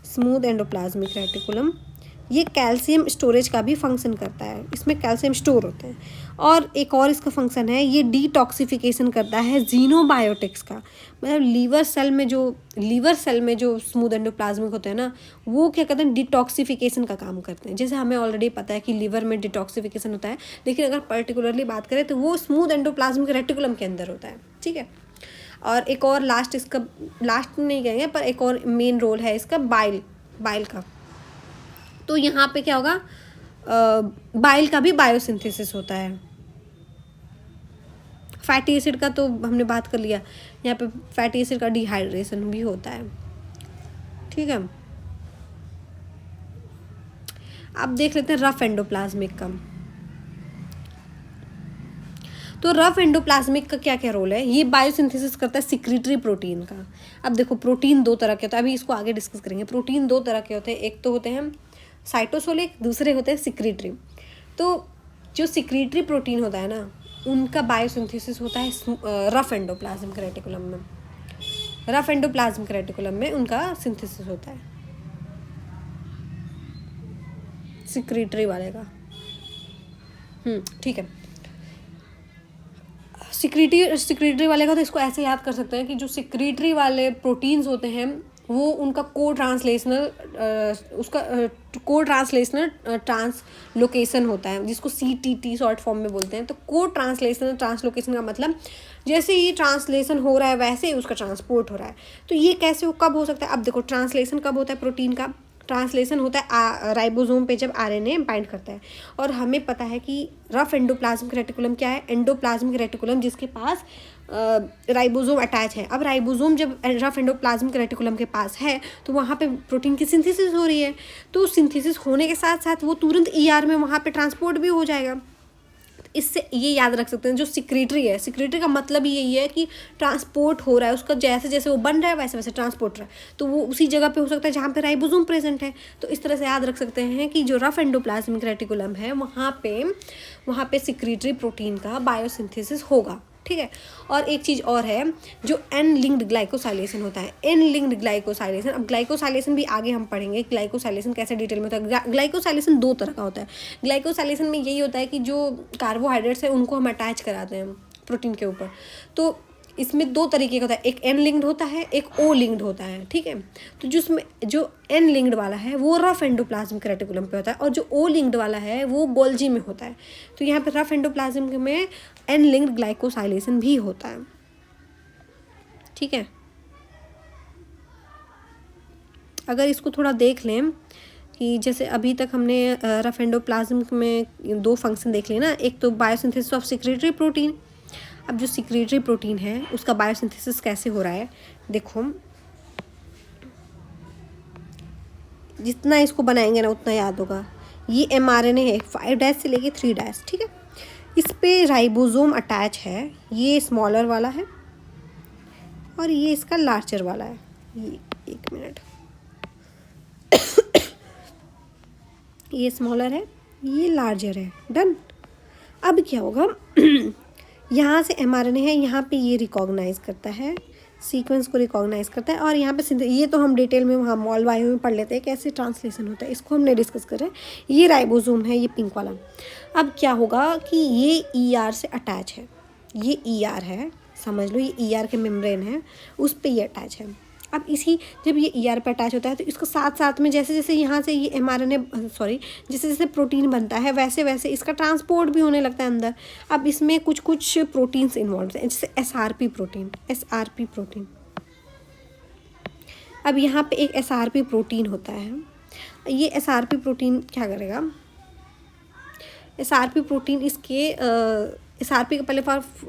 स्मूथ एंडोप्लाज्मिक रेटिकुलम ये कैल्शियम स्टोरेज का भी फंक्शन करता है, इसमें कैल्शियम स्टोर होते हैं। और एक और इसका फंक्शन है, ये डिटॉक्सिफिकेशन करता है जीनोबायोटिक्स का, मतलब लीवर सेल में जो स्मूथ एंडोप्लाज्मिक होते हैं ना वो क्या करते हैं, डिटॉक्सिफिकेशन का काम करते हैं। जैसे हमें ऑलरेडी पता है कि लीवर में डिटॉक्सिफिकेशन होता है, लेकिन अगर पर्टिकुलरली बात करें तो वो स्मूथ एंडोप्लाज्मिक रेटिकुलम के अंदर होता है, ठीक है। और एक और इसका लास्ट नहीं कहेंगे पर एक और मेन रोल है इसका बाइल का। तो यहाँ पे क्या होगा, बाइल का भी बायोसिंथेसिस होता है। फैटी एसिड का तो हमने बात कर लिया, यहाँ पे फैटी एसिड का डिहाइड्रेशन भी होता है, ठीक है। अब देख लेते हैं रफ एंडोप्लाज्मिक का। तो रफ एंडोप्लाज्मिक का क्या क्या रोल है, ये बायोसिंथेसिस करता है सिक्रीटरी प्रोटीन का। अब देखो प्रोटीन 2 तरह के होते हैं, अभी इसको आगे डिस्कस करेंगे। प्रोटीन 2 तरह के होते हैं, एक तो होते हैं साइटोसोलिक, दूसरे होते हैं सिक्रीटरी। तो जो सिक्रीटरी प्रोटीन होता है ना उनका बायोसिंथेसिस होता है रफ एंडोप्लाज्मिक रेटिकुलम में। रफ एंडोप्लाज्मिक रेटिकुलम में उनका सिंथेसिस होता है सिक्रीटरी वाले का, ठीक है। सिक्रीटरी वाले का तो इसको ऐसे याद कर सकते हैं कि जो सिक्रीटरी वाले प्रोटीन्स होते हैं वो उनका को ट्रांसलेशनल ट्रांसलोकेशन होता है, जिसको CTT शॉर्ट फॉर्म में बोलते हैं। तो को ट्रांसलेशनल ट्रांसलोकेशन का मतलब जैसे ये ट्रांसलेशन हो रहा है वैसे ही उसका ट्रांसपोर्ट हो रहा है। तो ये कैसे कब हो सकता है, अब देखो ट्रांसलेशन कब होता है प्रोटीन का, ट्रांसलेशन होता है राइबोसोम पे जब आरएनए बाइंड करता है। और हमें पता है कि रफ एंडोप्लाज्मिक रेटिकुलम क्या है, एंडोप्लाज्मिक रेटिकुलम जिसके पास राइबोसोम अटैच है। अब राइबोसोम जब रफ एंडोप्लाज्मिक रेटिकुलम के पास है तो वहाँ पे प्रोटीन की सिंथेसिस हो रही है, तो सिंथेसिस होने के साथ साथ वो तुरंत ईआर में वहाँ पे ट्रांसपोर्ट भी हो जाएगा। इससे ये याद रख सकते हैं जो सिक्रेटरी है, सिक्रेटरी का मतलब ही यही है कि ट्रांसपोर्ट हो रहा है उसका, जैसे जैसे वो बन रहा है वैसे वैसे ट्रांसपोर्ट रहा है, तो वो उसी जगह पे हो सकता है जहाँ पे राइबोसोम प्रेजेंट है। तो इस तरह से याद रख सकते हैं कि जो रफ एंडोप्लाज्मिक रेटिकुलम है वहाँ पे सिक्रेटरी प्रोटीन का बायोसिंथेसिस होगा, ठीक है। और एक चीज़ और है जो एन लिंक्ड ग्लाइकोसाइलेशन होता है, एन लिंक्ड ग्लाइकोसाइलेशन। अब ग्लाइकोसाइलेशन भी आगे हम पढ़ेंगे, ग्लाइकोसाइलेशन कैसे डिटेल में होता है। ग्लाइकोसाइलेशन दो तरह का होता है। ग्लाइकोसाइलेशन में यही होता है कि जो कार्बोहाइड्रेट्स है उनको हम अटैच कराते हैं प्रोटीन के ऊपर। तो इसमें दो तरीके का होता है, एक एन लिंक्ड होता है, एक ओ लिंक्ड होता है, ठीक है। तो जिसमें जो एन लिंक्ड वाला है वो रफ एंडोप्लाज्मिक रेटिकुलम पे होता है और जो ओ लिंक्ड वाला है वो गोल्जी में होता है। तो यहाँ पे रफ एंडोप्लाज्मिक में एन लिंक्ड ग्लाइकोसाइलेशन भी होता है, ठीक है। अगर इसको थोड़ा देख लें कि जैसे अभी तक हमने रफ एंडोप्लाज्मिक में दो फंक्शन देख लिए ना, एक तो बायोसिंथेसिस ऑफ सिक्रेटरी प्रोटीन। अब जो सिक्रेटरी प्रोटीन है उसका बायोसिंथेसिस कैसे हो रहा है, देखो जितना इसको बनाएंगे ना उतना याद होगा। ये mRNA है 5' से लेके 3', ठीक है। इस पे राइबोसोम अटैच है, ये स्मॉलर वाला है और ये इसका लार्जर वाला है। ये एक मिनट, ये स्मॉलर है, ये लार्जर है, डन। अब क्या होगा यहाँ से mRNA है, यहाँ पे ये रिकॉग्नाइज करता है, सीक्वेंस को रिकॉग्नाइज करता है और यहाँ पे ये तो हम डिटेल में वहाँ मॉल बायो में पढ़ लेते हैं कैसे ट्रांसलेशन होता है, इसको हमने डिस्कस करें। ये राइबोसोम है, ये पिंक वाला। अब क्या होगा कि ये ईआर से अटैच है, ये ईआर है, समझ लो ये ईआर के मेम्ब्रेन है, उस पर ये अटैच है। अब इसी जब ये ईआर पे अटैच होता है तो इसको साथ साथ में जैसे जैसे यहाँ से ये mRNA जैसे जैसे प्रोटीन बनता है वैसे वैसे इसका ट्रांसपोर्ट भी होने लगता है अंदर। अब इसमें कुछ कुछ प्रोटीन्स इन्वॉल्व हैं, जैसे एसआरपी प्रोटीन। अब यहाँ पे एक एसआरपी प्रोटीन होता है, ये एसआरपी प्रोटीन क्या करेगा, एसआरपी प्रोटीन एसआरपी का पहले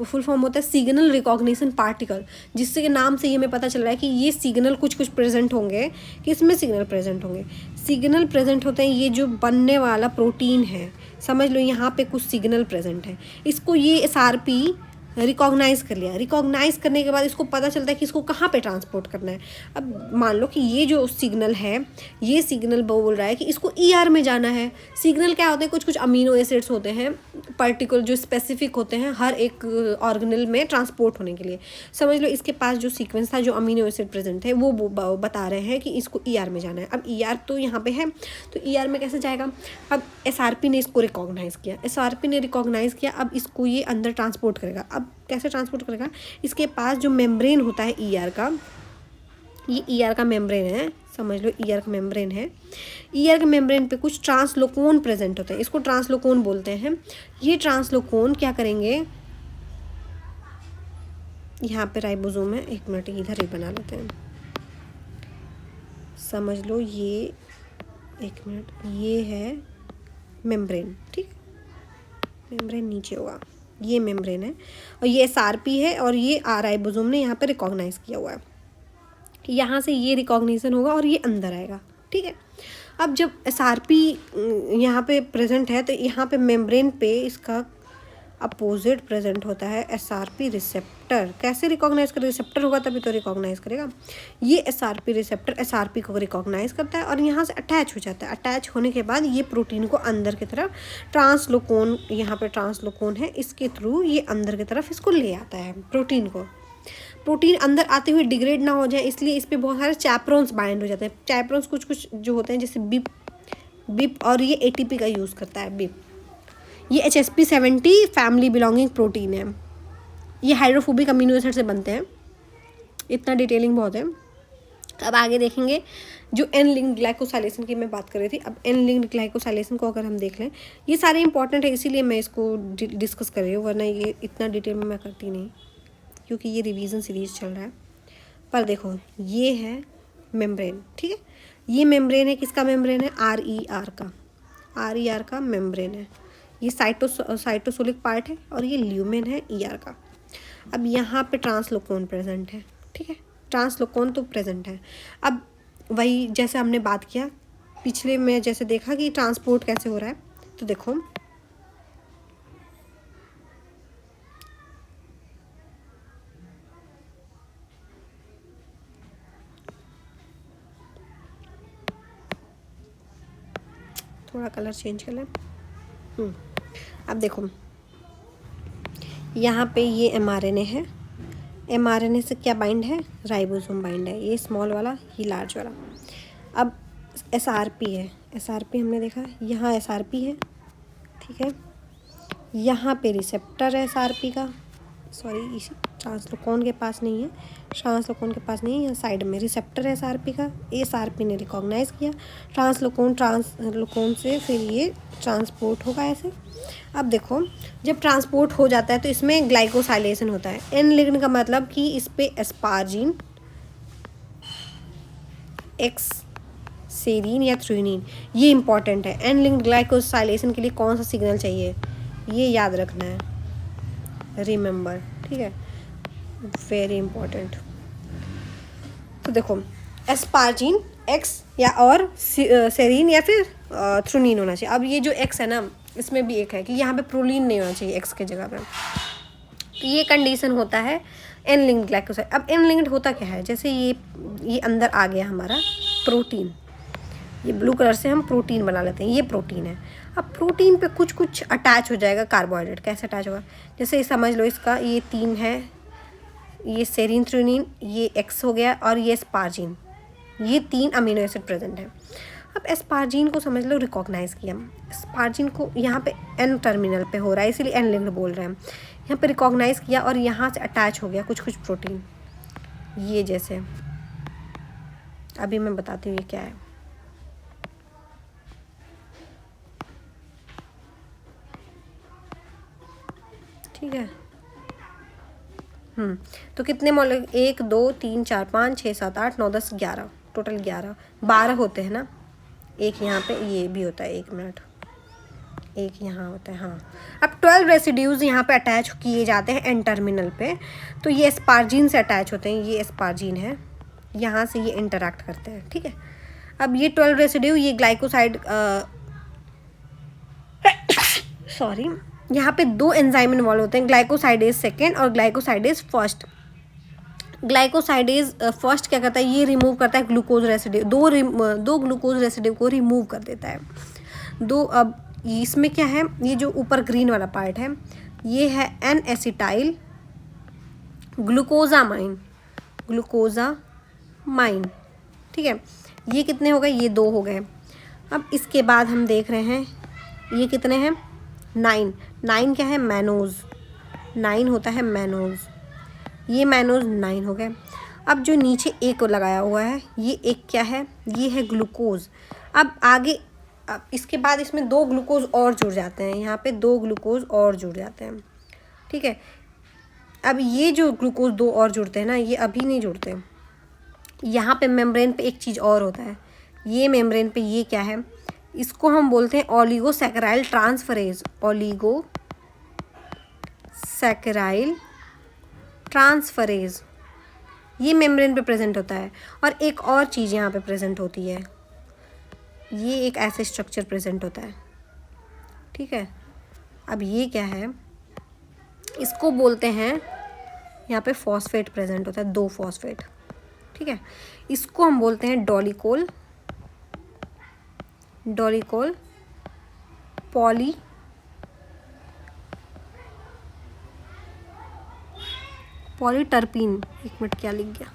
फुल फॉर्म होता है सिग्नल रिकॉग्निशन पार्टिकल, जिससे के नाम से ये हमें पता चल रहा है कि ये सिग्नल कुछ कुछ प्रेजेंट होंगे, कि इसमें सिग्नल प्रेजेंट होंगे। सिग्नल प्रेजेंट होते हैं, ये जो बनने वाला प्रोटीन है समझ लो यहाँ पे कुछ सिग्नल प्रेजेंट है, इसको ये एसआरपी रिकॉग्नाइज कर लिया। रिकॉग्नाइज करने के बाद इसको पता चलता है कि इसको कहाँ पे ट्रांसपोर्ट करना है। अब मान लो कि ये जो सिग्नल है, ये सिग्नल बोल रहा है कि इसको ईआर में जाना है। सिग्नल क्या होते हैं, कुछ कुछ अमीनो एसिड्स होते हैं पर्टिकुलर जो स्पेसिफिक होते हैं हर एक ऑर्गेनल में ट्रांसपोर्ट होने के लिए। समझ लो इसके पास जो सीक्वेंस था, जो अमीनो एसिड प्रेजेंट है, वो बता रहे हैं कि इसको ईआर में जाना है। अब ईआर तो यहाँ पे है, तो ईआर में कैसे जाएगा। अब एसआरपी ने इसको रिकॉग्नाइज किया, एसआरपी ने रिकॉग्नाइज किया, अब इसको ये अंदर ट्रांसपोर्ट करेगा। अब कैसे ट्रांसपोर्ट करेगा, इसके पास जो मेम्ब्रेन होता है ईआर का, ये ईआर का मेम्ब्रेन है, समझ लो ईआर का मेम्ब्रेन है। ईआर के मेम्ब्रेन पे कुछ ट्रांसलोकोन प्रेजेंट होते हैं, इसको ट्रांसलोकोन बोलते हैं। ये ट्रांसलोकोन क्या करेंगे, यहाँ पे राइबोसोम है, एक मिनट इधर ही बना लेते हैं, समझ लो ये एक मिनट, ये है मेम्ब्रेन, ठीक, मेम्ब्रेन नीचे होगा, ये मेम्ब्रेन है और ये एसआरपी है और ये राइबोसोम ने यहाँ पे रिकॉग्नाइज किया हुआ है। यहाँ से ये रिकॉग्निशन होगा और ये अंदर आएगा, ठीक है। अब जब एसआरपी यहाँ पे प्रेजेंट है तो यहाँ पे मेम्ब्रेन पे इसका अपोजिट प्रेजेंट होता है एसआरपी रिसेप्टर। कैसे रिकॉग्नाइज करेगा, रिसेप्टर होगा तभी तो रिकॉग्नाइज करेगा। ये एसआरपी रिसेप्टर एसआरपी को रिकॉग्नाइज करता है और यहाँ से अटैच हो जाता है। अटैच होने के बाद ये प्रोटीन को अंदर की तरफ ट्रांसलोकोन, यहाँ पे ट्रांसलोकोन है, इसके थ्रू ये अंदर की तरफ इसको ले आता है प्रोटीन को। प्रोटीन अंदर आते हुए डिग्रेड ना हो जाए इसलिए इस पर बहुत सारे चैपरोन्स बाइंड हो जाते हैं। चैपरोन्स कुछ कुछ जो होते हैं जैसे बिप और ये एटीपी का यूज़ करता है बिप। ये HSP70 फैमिली बिलोंगिंग प्रोटीन है, ये हाइड्रोफोबिक अमीनो एसिड से बनते हैं। इतना डिटेलिंग बहुत है। अब आगे देखेंगे जो एन लिंक्ड ग्लाइकोसाइलेशन की मैं बात कर रही थी। अब एन लिंक्ड ग्लाइकोसाइलेशन को अगर हम देख लें, ये सारे इंपॉर्टेंट है इसीलिए मैं इसको डिस्कस कर रही हूँ, वरना ये इतना डिटेल में मैं करती नहीं क्योंकि ये रिवीजन सीरीज चल रहा है। पर देखो ये है मेम्ब्रेन, ठीक है। ये मेम्ब्रेन है, किसका मेम्ब्रेन है? RER का, RER का मेम्ब्रेन है। ये साइटोसोलिक पार्ट है और ये ल्यूमेन है ER का। अब यहाँ पे ट्रांसलोकोन प्रेजेंट है, ठीक है, ट्रांसलोकोन तो प्रेजेंट है। अब वही जैसे हमने बात किया पिछले में, जैसे देखा कि ट्रांसपोर्ट कैसे हो रहा है, तो देखो थोड़ा कलर चेंज कर लें। अब देखो यहाँ पे ये mRNA है, mRNA से क्या बाइंड है? राइबोसोम बाइंड है, ये स्मॉल वाला, ये लार्ज वाला। अब SRP है, SRP हमने देखा, यहाँ SRP है, ठीक है। यहाँ पे रिसेप्टर है SRP का, सॉरी इस ट्रांसलोकोन के पास नहीं है, ट्रांसलोकोन के पास नहीं है, यहाँ साइड में रिसेप्टर है SRP का। SRP ने रिकॉग्नाइज़ किया ट्रांसलोकोन से, फिर ये ट्रांसपोर्ट होगा ऐसे। अब देखो जब ट्रांसपोर्ट हो जाता है तो इसमें ग्लाइकोसाइलेशन होता है। एन लिगेंड का मतलब कि इस पे एस्पार्जिन, एक्स सेरीन या थ्रेनिन, ये इंपॉर्टेंट है। एन लिंक्ड ग्लाइकोसाइलेशन के लिए कौन सा सिग्नल चाहिए, ये याद रखना है, रिमेंबर, ठीक है, वेरी इंपॉर्टेंट। तो देखो एस्पार्जिन, एक्स या और सेरीन या फिर थ्रेनिन होना चाहिए। अब ये जो एक्स है ना, इसमें भी एक है कि यहाँ पे प्रोलीन नहीं होना चाहिए एक्स के जगह पे, तो ये कंडीशन होता है एन लिंक्ड ग्लाइकोसाइड। अब एन लिंक्ड होता क्या है, जैसे ये अंदर आ गया हमारा प्रोटीन, ये ब्लू कलर से हम प्रोटीन बना लेते हैं, ये प्रोटीन है। अब प्रोटीन पे कुछ कुछ अटैच हो जाएगा कार्बोहाइड्रेट, कैसे अटैच होगा, जैसे समझ लो इसका ये 3 है, ये सेरीन थ्रेनिन, ये एक्स हो गया और ये एस्पार्जिन, ये 3 अमीनो एसिड प्रेजेंट है। अब एस्पार्जिन को समझ लो रिकॉग्नाइज़ किया, एस्पार्जिन को यहाँ पे एन टर्मिनल पे हो रहा है इसीलिए एन लिंक्ड बोल रहे हैं, यहाँ पे रिकॉग्नाइज़ किया और यहाँ से अटैच हो गया कुछ कुछ प्रोटीन, ये जैसे अभी मैं बताती हूँ ये क्या है। ठीक है, तो कितने मॉलिक्यूल, 1 2 3 4 5 6 7 8 9 10 11, टोटल 12 होते हैं ना। एक यहाँ पे ये भी होता है, 1 मिनट, एक यहाँ होता है, हाँ। अब 12 रेसिड्यूज़ यहाँ पे अटैच किए जाते हैं एन टर्मिनल पे, तो ये एस्पार्जिन से अटैच होते हैं, ये एस्पार्जिन है, यहाँ से ये इंटरैक्ट करते हैं, ठीक है। अब ये 12 रेसिड्यू ये ग्लाइकोसाइड सॉरी यहाँ पे 2 एंजाइम इन्वॉल्व होते हैं, ग्लाइकोसाइडेज सेकेंड और ग्लाइकोसाइडेज फर्स्ट। ग्लाइकोसाइडेज फर्स्ट क्या करता है, ये रिमूव करता है ग्लूकोज रेसिड्यू, दो ग्लूकोज रेसिड्यू को रिमूव कर देता है, दो। अब इसमें क्या है, ये जो ऊपर ग्रीन वाला पार्ट है ये है एन एसिटाइल ग्लूकोजामाइन, ठीक है। ये कितने हो गए, ये 2 हो गए। अब इसके बाद हम देख रहे हैं ये कितने हैं, 9 क्या है, मैनोज, 9 होता है मैनोज, ये मैनोज 9 हो गए। अब जो नीचे एक लगाया हुआ है ये एक क्या है, ये है ग्लूकोज। अब आगे अब इसके बाद इसमें 2 ग्लूकोज और जुड़ जाते हैं, यहाँ पे 2 ग्लूकोज और जुड़ जाते हैं, ठीक है। अब ये जो ग्लूकोज 2 और जुड़ते हैं ना, ये अभी नहीं जुड़ते, यहाँ पे मेम्ब्रेन पे एक चीज़ और होता है, ये मेम्ब्रेन पे ये क्या है, इसको हम बोलते हैं ओलिगोसैकेराइल ट्रांसफरेज, ओलिगोसैकेराइल ट्रांसफरेज, ये मेम्ब्रेन पे प्रेजेंट होता है। और एक और चीज़ यहाँ पे प्रेजेंट होती है, ये एक ऐसे स्ट्रक्चर प्रेजेंट होता है, ठीक है। अब ये क्या है, इसको बोलते हैं, यहाँ पे फॉस्फेट प्रेजेंट होता है, 2 फॉस्फेट, ठीक है। इसको हम बोलते हैं डॉलिकोल पॉलीटर्पीन, एक मिनट क्या लिख गया,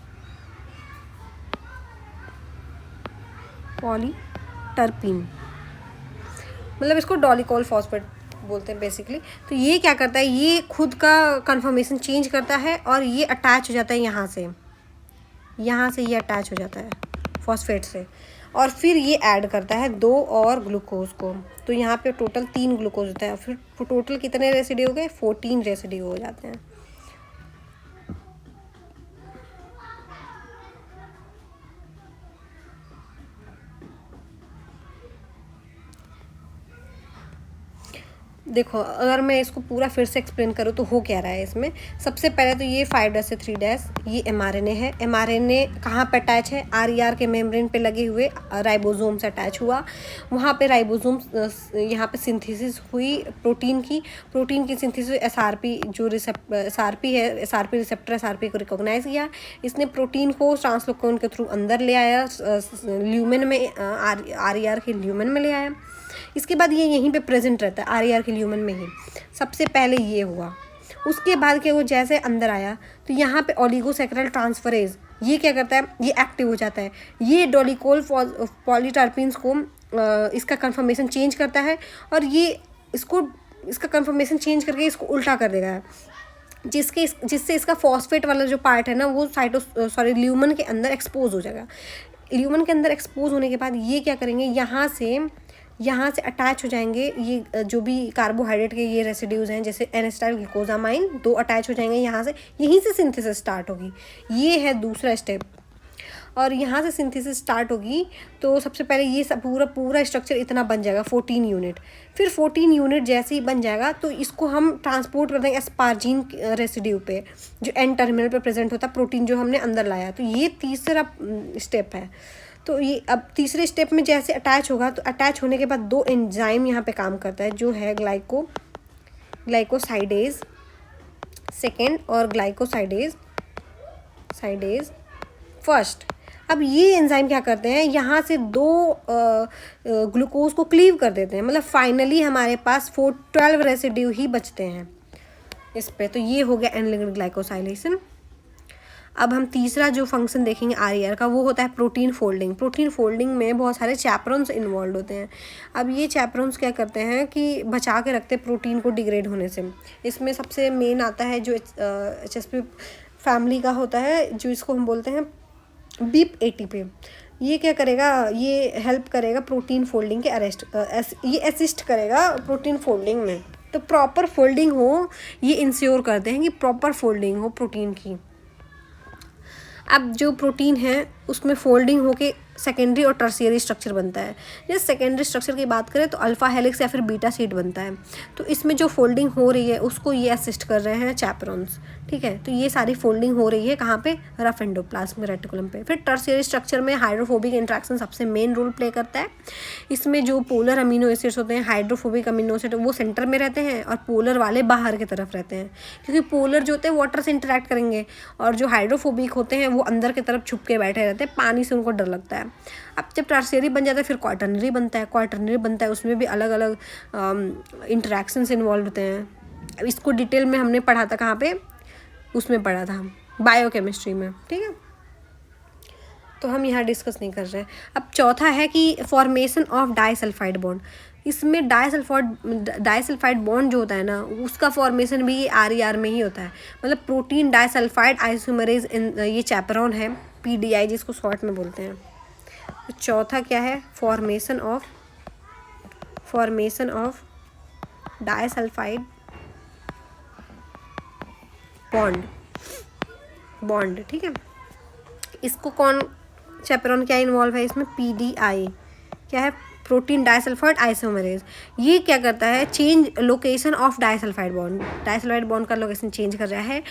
पॉलीटर्पीन, मतलब इसको डॉलिकोल फॉस्फेट बोलते हैं बेसिकली। तो ये क्या करता है, ये खुद का कन्फर्मेशन चेंज करता है और ये अटैच हो जाता है यहाँ से ये अटैच हो जाता है फॉस्फेट से, और फिर ये ऐड करता है 2 और ग्लूकोज को, तो यहाँ पे टोटल 3 ग्लूकोज होता है। फिर टोटल कितने रेसिड्यू हो गए, 14 रेसिड्यू हो जाते हैं। देखो अगर मैं इसको पूरा फिर से एक्सप्लेन करूँ तो हो क्या रहा है इसमें। सबसे पहले तो ये 5' से 3' ये mRNA है। mRNA कहाँ पे अटैच है, RER के मेम्ब्रेन पे लगे हुए राइबोसोम से अटैच हुआ। वहाँ पे राइबोसोम यहाँ पे सिंथेसिस हुई प्रोटीन की सिंथेसिस SRP जो SRP है, SRP रिसेप्टर SRP को रिकॉग्नाइज किया। इसने प्रोटीन को ट्रांसलोकोन के थ्रू अंदर ले आया, ल्यूमेन में RER के ल्यूमेन में ले आया। इसके बाद ये यहीं पे प्रेजेंट रहता है RER के ल्यूमेन में ही। सबसे पहले ये हुआ, उसके बाद क्या, वो जैसे अंदर आया तो यहाँ पे ओलिगोसैकेराइड ट्रांसफरेज ये क्या करता है, ये एक्टिव हो जाता है। ये डोलिकोल पॉलीटर्पिन्स को इसका कन्फर्मेशन चेंज करता है और ये इसका कन्फर्मेशन चेंज करके इसको उल्टा कर देगा, जिससे इसका फॉस्फेट वाला जो पार्ट है ना वो ल्यूमन के अंदर एक्सपोज हो जाएगा। ल्यूमन के अंदर एक्सपोज होने के बाद ये क्या करेंगे, यहाँ से अटैच हो जाएंगे ये जो भी कार्बोहाइड्रेट के ये रेसिड्यूज़ हैं, जैसे एनेस्टाइल ग्लूकोजामाइन, 2 अटैच हो जाएंगे यहाँ से, यहीं से सिंथेसिस स्टार्ट होगी। ये है दूसरा स्टेप। और यहाँ से सिंथेसिस स्टार्ट होगी तो सबसे पहले ये सब पूरा स्ट्रक्चर इतना बन जाएगा 14 यूनिट। फिर 14 यूनिट जैसे ही बन जाएगा तो इसको हम ट्रांसपोर्ट कर देंगे एस्पार्जीन रेसिड्यू पे, जो एन टर्मिनल पे प्रेजेंट होता है प्रोटीन जो हमने अंदर लाया। तो ये तीसरा स्टेप है। तो ये अब तीसरे स्टेप में जैसे अटैच होगा तो अटैच होने के बाद 2 एंजाइम यहाँ पे काम करता है, जो है ग्लाइकोसाइडेज सेकेंड और ग्लाइकोसाइडेज फर्स्ट। अब ये एंजाइम क्या करते हैं, यहाँ से 2 ग्लूकोज को क्लीव कर देते हैं, मतलब फाइनली हमारे पास 12 रेसिड्यू ही बचते हैं इस पे। तो ये हो गया एन लिंक्ड ग्लाइकोसाइलेशन। अब हम तीसरा जो फंक्शन देखेंगे RER का, वो होता है प्रोटीन फोल्डिंग। प्रोटीन फोल्डिंग में बहुत सारे चैपरॉन्स इन्वॉल्व होते हैं। अब ये चैपरॉन्स क्या करते हैं कि बचा के रखते हैं प्रोटीन को डिग्रेड होने से। इसमें सबसे मेन आता है जो HSP फैमिली का होता है, जो इसको हम बोलते हैं बीप ATP। ये क्या करेगा, ये हेल्प करेगा प्रोटीन फोल्डिंग के ये असिस्ट करेगा प्रोटीन फोल्डिंग में। तो प्रॉपर फोल्डिंग हो, ये इंश्योर करते हैं कि प्रॉपर फोल्डिंग हो प्रोटीन की। अब जो प्रोटीन है उसमें फोल्डिंग होके सेकेंडरी और टर्शियरी स्ट्रक्चर बनता है। जैसे सेकेंडरी स्ट्रक्चर की बात करें तो अल्फा हेलिक्स या फिर बीटा शीट बनता है। तो इसमें जो फोल्डिंग हो रही है उसको ये असिस्ट कर रहे हैं चैपरॉन्स, ठीक है। तो ये सारी फोल्डिंग हो रही है कहाँ पे, रफ एंडोप्लाज्म रेटिकुलम पे। फिर टर्शियरी स्ट्रक्चर में हाइड्रोफोबिक इंट्रैक्शन सबसे मेन रोल प्ले करता है। इसमें जो पोलर अमीनो एसिड्स होते हैं, हाइड्रोफोबिक अमीनो एसिड, वो सेंटर में रहते हैं और पोलर वाले बाहर की तरफ रहते हैं, क्योंकि पोलर जो होते हैं वाटर से इंटरेक्ट करेंगे और जो हाइड्रोफोबिक होते हैं वो अंदर की तरफ छुप के बैठे रहते हैं, पानी से उनको डर लगता है। अब जब टर्शियरी बन जाता है फिर क्वाटरनरी बनता है। उसमें भी अलग अलग इंटरेक्शंस इन्वॉल्व होते हैं। अब इसको डिटेल में हमने पढ़ा था, कहाँ पे, उसमें पढ़ा था बायोकेमिस्ट्री में, ठीक है। तो हम यहाँ डिस्कस नहीं कर रहे हैं। अब चौथा है कि फॉर्मेशन ऑफ डाइसल्फाइड बॉन्ड। इसमें डाइसल्फाइड बॉन्ड जो होता है ना, उसका फॉर्मेशन भी RER में ही होता है। मतलब प्रोटीन डाइसल्फाइड आइसोमरेज ये चैपरॉन है, PDI जिसको शॉर्ट में बोलते हैं। तो चौथा क्या है, फॉर्मेशन ऑफ डाइसल्फाइड बॉन्ड, ठीक है। इसको कौन चैपरॉन क्या इन्वॉल्व है इसमें, PDI क्या है, प्रोटीन डाइसल्फाइड आइसोमरेज। ये क्या करता है, change location of disulphide bond का लोकेशन चेंज कर रहा है।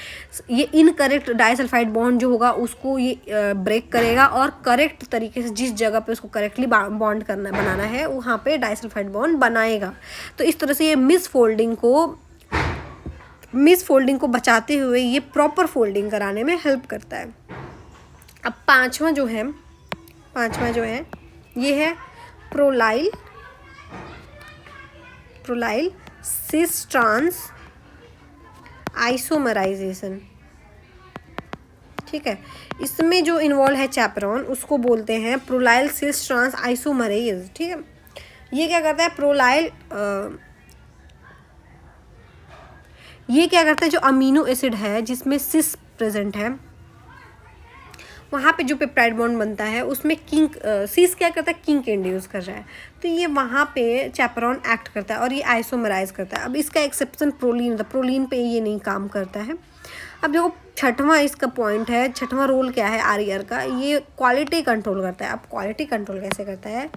ये इनकरेक्ट डाइसल्फाइड बॉन्ड जो होगा उसको ये ब्रेक करेगा और करेक्ट तरीके से जिस जगह पे उसको करेक्टली बॉन्ड बनाना है वहाँ पे डाइसल्फाइड बॉन्ड बनाएगा। तो इस तरह से ये मिस फोल्डिंग को बचाते हुए ये प्रॉपर फोल्डिंग कराने में हेल्प करता है। अब पांचवा जो है ये है प्रोलाइल सिस ट्रांस आइसोमराइजेशन, ठीक है। इसमें जो इन्वॉल्व है चैपरॉन उसको बोलते हैं प्रोलाइल सिस ट्रांस आइसोमरेज, ठीक है। ये क्या करता है, ये क्या करता है, जो अमीनो एसिड है जिसमें सिस प्रेजेंट है वहाँ पे जो पेप्टाइड बॉन्ड बनता है उसमें सिस क्या करता है, किंक इंड्यूस कर रहा है। तो ये वहाँ पे चैपरॉन एक्ट करता है और ये आइसोमराइज करता है। अब इसका एक्सेप्शन प्रोलीन पे ये नहीं काम करता है। अब देखो छठवां इसका पॉइंट है, छठवां रोल क्या है RER का, ये क्वालिटी कंट्रोल करता है। अब क्वालिटी कंट्रोल कैसे करता है,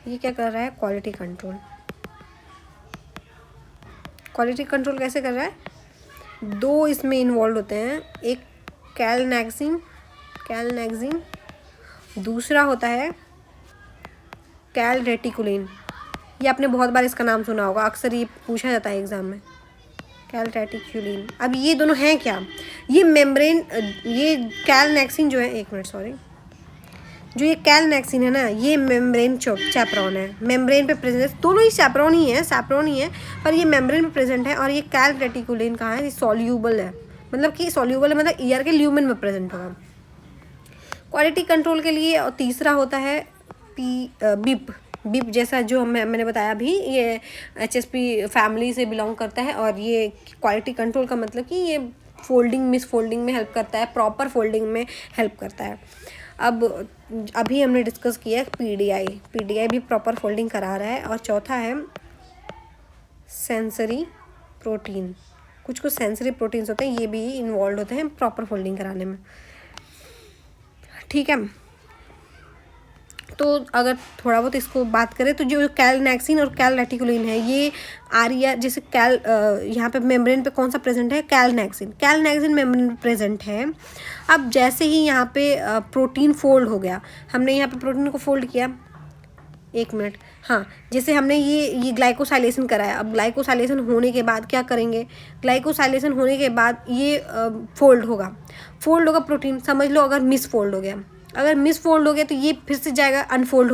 ये क्या कर रहा है, क्वालिटी कंट्रोल। क्वालिटी कंट्रोल कैसे कर रहा है? 2 इसमें इन्वॉल्व होते हैं, एक कैलनेक्सिन, दूसरा होता है कैलरेटिकुलिन। ये आपने बहुत बार इसका नाम सुना होगा, अक्सर ये पूछा जाता है एग्जाम में, कैलरेटिकुलिन। अब ये दोनों हैं क्या? ये मेम्ब्रेन, ये कैलनेक्सिन जो है, एक मिनट सॉरी, जो ये कैलनेक्सिन है ना, ये मेम्ब्रेन चैपरॉन है, मेम्ब्रेन पे प्रेजेंट, दोनों ही सैपरॉन ही है, पर ये मेम्ब्रेन पे प्रेजेंट है। और ये कैलरेटिकुलिन कहाँ है? ये सॉल्यूबल है, मतलब कि सॉल्यूबल है, मतलब ईयर के ल्यूमेन में प्रेजेंट होगा। क्वालिटी कंट्रोल के लिए। और तीसरा होता है बिप जैसा जो मैंने बताया अभी, ये HSP फैमिली से बिलोंग करता है। और ये क्वालिटी कंट्रोल का मतलब कि ये फोल्डिंग मिस फोल्डिंग में हेल्प करता है, प्रॉपर फोल्डिंग में हेल्प करता है। अब अभी हमने डिस्कस किया पीडीआई भी प्रॉपर फोल्डिंग करा रहा है। और चौथा है सेंसरी प्रोटीन, कुछ सेंसरी प्रोटीन्स होते हैं, ये भी इन्वॉल्व होते हैं प्रॉपर फोल्डिंग कराने में, ठीक है। तो अगर थोड़ा बहुत इसको बात करें तो जो कैलनेक्सिन और कैलरेटिकुलिन है, ये आरिया जैसे यहाँ पे मेम्ब्रेन पे कौन सा प्रेजेंट है? कैलनेक्सिन मेम्ब्रेन पे प्रेजेंट है। अब जैसे ही यहाँ पे प्रोटीन फोल्ड हो गया, हमने यहाँ पे प्रोटीन को फोल्ड किया, एक मिनट, हाँ, जैसे हमने ये ग्लाइकोसाइलेशन कराया। अब ग्लाइकोसाइलेशन होने के बाद क्या करेंगे? ग्लाइकोसाइलेशन होने के बाद ये फोल्ड होगा प्रोटीन, समझ लो। अगर मिस फोल्ड हो गया तो ये फिर से जाएगा, अनफोल्ड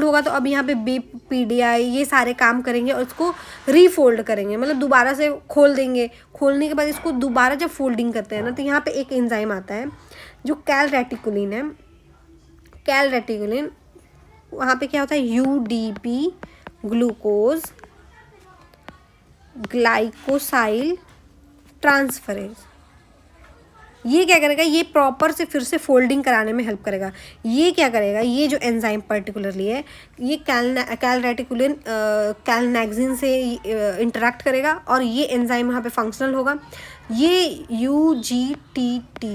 होगा तो अब यहाँ पे बिप पीडीआई ये सारे काम करेंगे और इसको रीफोल्ड करेंगे, मतलब दोबारा से खोल देंगे। खोलने के बाद इसको दोबारा जब फोल्डिंग करते हैं ना, तो यहाँ पे एक एंजाइम आता है जो कैलरेटिकुलिन है। वहाँ पे क्या होता है? UDP glucose glycosyl transferase. ये क्या करेगा? ये प्रॉपर से फिर से फोल्डिंग कराने में हेल्प करेगा। ये क्या करेगा? ये जो एंजाइम पर्टिकुलरली है, ये कैलरेटिकुलिन कैलनेक्सिन से इंटरेक्ट करेगा और ये एंजाइम यहाँ पे फंक्शनल होगा। ये UGGT,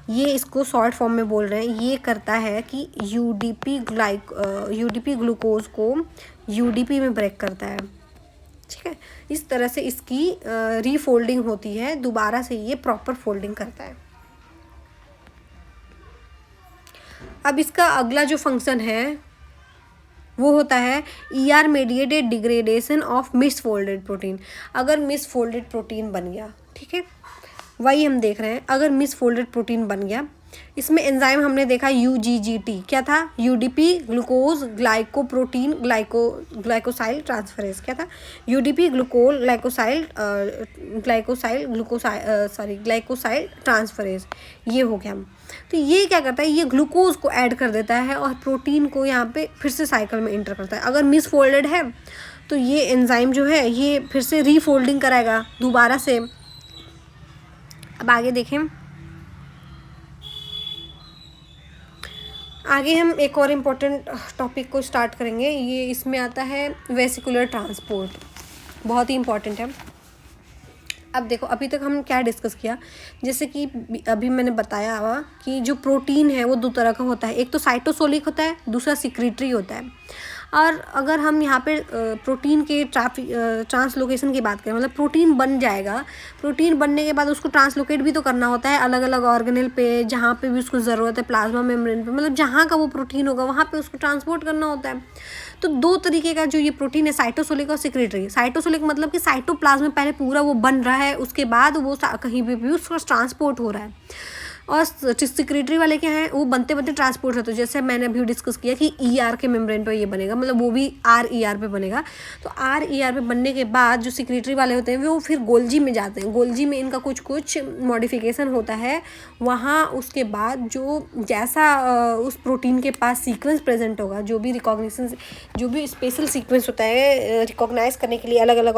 ये इसको शॉर्ट फॉर्म में बोल रहे हैं, ये करता है कि UDP ग्लूकोज को UDP में ब्रेक करता है, ठीक है। इस तरह से इसकी रीफोल्डिंग होती है, दोबारा से ये प्रॉपर फोल्डिंग करता है। अब इसका अगला जो फंक्शन है वो होता है ER mediated degradation of misfolded protein. अगर मिसफोल्डेड प्रोटीन बन गया, ठीक है, वही हम देख रहे हैं, अगर मिसफोल्डेड प्रोटीन बन गया, इसमें एंजाइम हमने देखा UGGT, क्या था? UDP ग्लूकोज ग्लाइकोप्रोटीन ग्लाइकोसाइल ट्रांसफरेज, क्या था? UDP ग्लाइकोसाइल ट्रांसफरेज, ये हो गया। तो ये क्या करता है? ये ग्लूकोज को ऐड कर देता है और प्रोटीन को यहाँ पे फिर से साइकिल में इंटर करता है। अगर मिसफोल्डेड है तो ये एंजाइम जो है ये फिर से रीफोल्डिंग कराएगा दोबारा से। अब आगे देखें, आगे हम एक और इम्पोर्टेंट टॉपिक को स्टार्ट करेंगे। ये इसमें आता है वेसिकुलर ट्रांसपोर्ट, बहुत ही इम्पोर्टेंट है। अब देखो, अभी तक हम क्या डिस्कस किया, जैसे कि अभी मैंने बताया हुआ कि जो प्रोटीन है वो 2 तरह का होता है, एक तो साइटोसोलिक होता है, दूसरा सिक्रीटरी होता है। और अगर हम यहाँ पे प्रोटीन के ट्रांसलोकेशन की बात करें, मतलब प्रोटीन बन जाएगा, प्रोटीन बनने के बाद उसको ट्रांसलोकेट भी तो करना होता है अलग अलग ऑर्गेनेल पे, जहाँ पे भी उसको ज़रूरत है, प्लाज्मा मेम्ब्रेन पे, मतलब जहाँ का वो प्रोटीन होगा वहाँ पे उसको ट्रांसपोर्ट करना होता है। तो 2 तरीके का जो ये प्रोटीन है, साइटोसोलिक और सिक्रेटरी। साइटोसोलिक मतलब कि साइटोप्लाज्म में पहले पूरा वो बन रहा है, उसके बाद वो कहीं भी उसका ट्रांसपोर्ट हो रहा है। और सिक्रेटरी वाले क्या हैं? वो बनते बनते ट्रांसपोर्ट होते हैं। जैसे मैंने अभी डिस्कस किया कि ER के मेम्ब्रेन पे ये बनेगा, मतलब वो भी RER पे बनेगा। तो RER पे बनने के बाद जो सिक्रेटरी वाले होते हैं वो फिर गोल्जी में जाते हैं। गोल्जी में इनका कुछ मॉडिफिकेशन होता है। वहाँ उसके बाद जो जैसा उस प्रोटीन के पास सीक्वेंस प्रेजेंट होगा, जो भी स्पेशल सीक्वेंस होता है रिकॉग्नाइज करने के लिए, अलग अलग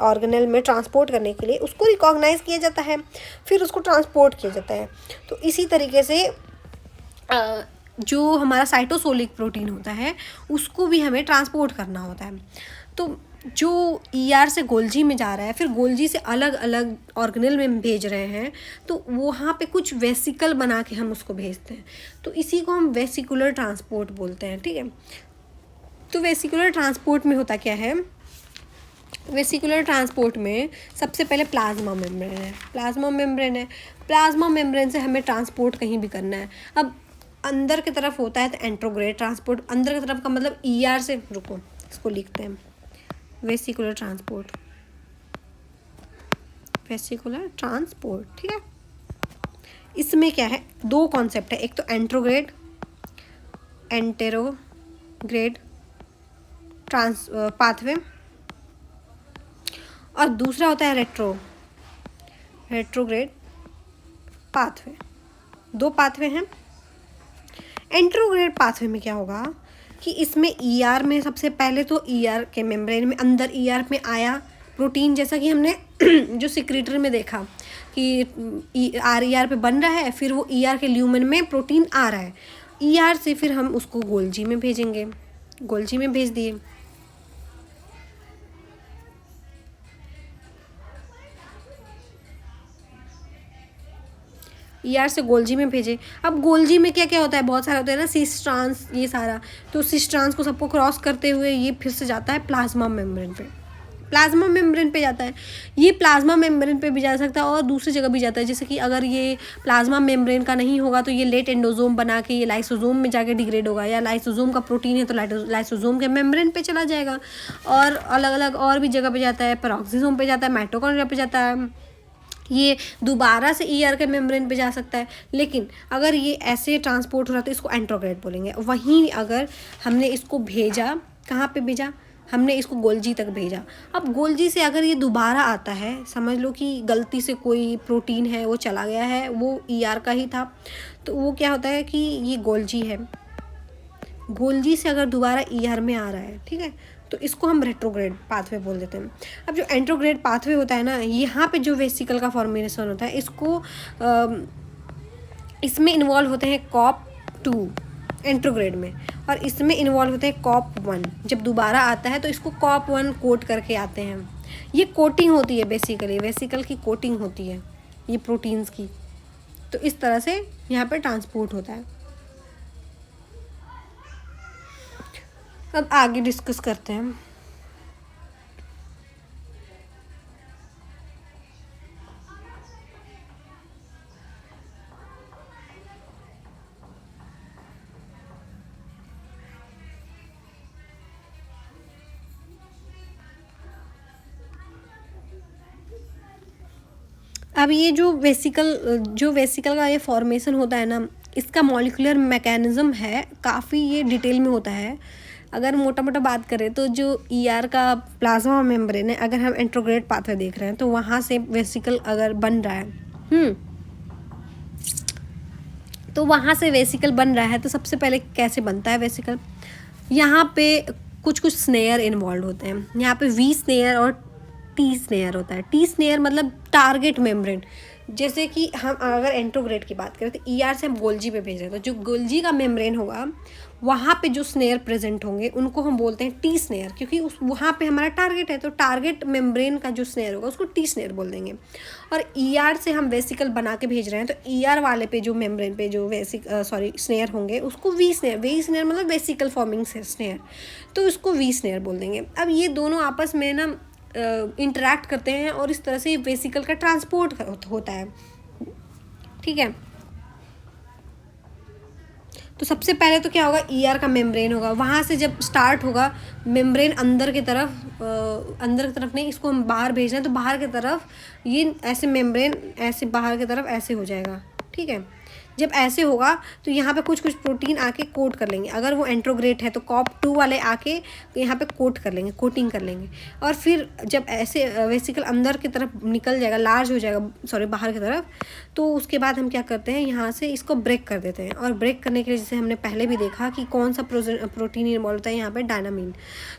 ऑर्गेनेल में ट्रांसपोर्ट करने के लिए, उसको रिकॉग्नाइज किया जाता है, फिर उसको ट्रांसपोर्ट किया जाता है। तो इसी तरीके से जो हमारा साइटोसोलिक प्रोटीन होता है उसको भी हमें ट्रांसपोर्ट करना होता है। तो जो ER से गोल्जी में जा रहा है, फिर गोल्जी से अलग अलग ऑर्गेनेल में भेज रहे हैं, तो वहाँ पे कुछ वेसिकल बना के हम उसको भेजते हैं। तो इसी को हम वेसिकुलर ट्रांसपोर्ट बोलते हैं, ठीक है। तो वेसिकुलर ट्रांसपोर्ट में होता क्या है, वेसिकुलर ट्रांसपोर्ट में सबसे पहले प्लाज्मा मेम्ब्रेन है, प्लाज्मा मेम्ब्रेन है। प्लाज्मा मेम्ब्रेन से हमें ट्रांसपोर्ट कहीं भी करना है। अब अंदर की तरफ होता है तो एंट्रोग्रेड ट्रांसपोर्ट, अंदर की तरफ का मतलब ईआर से, रुको इसको लिखते हैं, वेसिकुलर ट्रांसपोर्ट, वेसिकुलर ट्रांसपोर्ट, ठीक है। इसमें क्या है, दो कॉन्सेप्ट है, एक तो एंट्रोग्रेड, एंटेरोग्रेड ट्रांस पाथवे, और दूसरा होता है रेट्रोग्रेड पाथवे। दो पाथवे हैं। एंट्रोग्रेड पाथवे में क्या होगा कि इसमें ईआर में सबसे पहले तो ईआर के मेम्ब्रेन में, अंदर ईआर में आया प्रोटीन, जैसा कि हमने जो सिक्रीटर में देखा कि ईआर पे बन रहा है, फिर वो ईआर के ल्यूमेन में प्रोटीन आ रहा है, ईआर से फिर हम उसको गोल्जी में भेजेंगे, गोल्जी में भेज दिए। ईआर से गोल्जी में भेजे। अब गोल्जी में क्या क्या होता है, बहुत सारा होता है ना, सिस ट्रांस, ये सारा, तो सिस ट्रांस को सबको क्रॉस करते हुए ये फिर से जाता है प्लाज्मा मेम्ब्रेन पे, प्लाज्मा मेम्ब्रेन पे जाता है। ये प्लाज्मा मेम्ब्रेन पे भी जा सकता है और दूसरी जगह भी जाता है, जैसे कि अगर ये प्लाज्मा मेम्ब्रेन का नहीं होगा तो ये लेट एंडोजोम बना के ये लाइसोजोम में जाके डिग्रेड होगा, या लाइसोजोम का प्रोटीन है तो लाइसोजोम के मेम्ब्रेन पे चला जाएगा, और अलग अलग और भी जगह पे जाता है, पेरोक्सिसोम पे जाता है, माइटोकॉन्ड्रिया पे जाता है, ये दोबारा से ईआर के मेम्ब्रेन पे जा सकता है। लेकिन अगर ये ऐसे ट्रांसपोर्ट हो रहा है तो इसको एंट्रोग्रेड बोलेंगे। वहीं अगर हमने इसको भेजा, कहाँ पे भेजा, हमने इसको गोल्जी तक भेजा। अब गोल्जी से अगर ये दोबारा आता है, समझ लो कि गलती से कोई प्रोटीन है वो चला गया है, वो ईआर का ही था, तो वो क्या होता है कि ये गोल्जी है, गोल्जी से अगर दोबारा ईआर में आ रहा है, ठीक है, तो इसको हम रेट्रोग्रेड पाथवे बोल देते हैं। अब जो एंट्रोग्रेड पाथवे होता है ना, यहाँ पे जो वेसिकल का फॉर्मेशन होता है, इसको इसमें इन्वॉल्व होते हैं COP2 एंट्रोग्रेड में, और इसमें इन्वॉल्व होते हैं COP1। जब दोबारा आता है तो इसको COP1 कोट करके आते हैं। ये कोटिंग होती है बेसिकली, वेसिकल की कोटिंग होती है ये प्रोटीन्स की। तो इस तरह से यहाँ पे ट्रांसपोर्ट होता है। अब आगे डिस्कस करते हैं। अब ये जो वेसिकल का ये फॉर्मेशन होता है ना, इसका मॉलिक्यूलर मैकेनिज्म है, काफ़ी ये डिटेल में होता है। अगर मोटा मोटा बात करें तो जो ईआर का प्लाज्मा मेम्ब्रेन है, अगर हम एंट्रोग्रेड पाथवे देख रहे हैं तो वहाँ से वेसिकल अगर बन रहा है, तो वहाँ से वेसिकल बन रहा है, तो सबसे पहले कैसे बनता है वेसिकल, यहाँ पे कुछ स्नेयर इन्वॉल्व होते हैं। यहाँ पे वी स्नेयर और टी स्नेयर होता है। टी स्नेयर मतलब टारगेट मेम्ब्रेन। जैसे कि हम अगर एंट्रोग्रेड की बात करें तो ईआर से हम गोल्जी पे भेज रहे हैं, तो जो गोल्जी का मेम्ब्रेन होगा वहाँ पे जो स्नेयर प्रेजेंट होंगे उनको हम बोलते हैं टी स्नेयर, क्योंकि उस वहाँ पे हमारा टारगेट है, तो टारगेट मेम्ब्रेन का जो स्नेयर होगा उसको टी स्नेयर बोल देंगे। और ईआर से हम वेसिकल बना के भेज रहे हैं, तो ईआर वाले पे जो मेम्ब्रेन पे जो स्नेयर होंगे उसको वी स्नेयर मतलब वेसिकल फॉर्मिंग स्नेयर, तो उसको वी स्नेयर बोल देंगे। अब ये दोनों आपस में ना इंटरैक्ट करते हैं और इस तरह से वेसिकल का ट्रांसपोर्ट होता है, ठीक है। तो सबसे पहले तो क्या होगा, ईआर का मेम्ब्रेन होगा, वहाँ से जब स्टार्ट होगा मेम्ब्रेन अंदर की तरफ नहीं, इसको हम बाहर भेज रहे हैं, तो बाहर की तरफ ये ऐसे मेम्ब्रेन ऐसे बाहर की तरफ ऐसे हो जाएगा, ठीक है। जब ऐसे होगा तो यहाँ पे कुछ प्रोटीन आके कोट कर लेंगे। अगर वो एंट्रोग्रेड है तो COP2 वाले आके यहाँ पे कोट कर लेंगे, कोटिंग कर लेंगे, और फिर जब ऐसे वेसिकल अंदर की तरफ निकल जाएगा, लार्ज हो जाएगा, बाहर की तरफ, तो उसके बाद हम क्या करते हैं, यहाँ से इसको ब्रेक कर देते हैं। और ब्रेक करने के लिए जैसे हमने पहले भी देखा कि कौन सा प्रोटीन इन्वॉल्व होता है, यहाँ पर डायनामीन,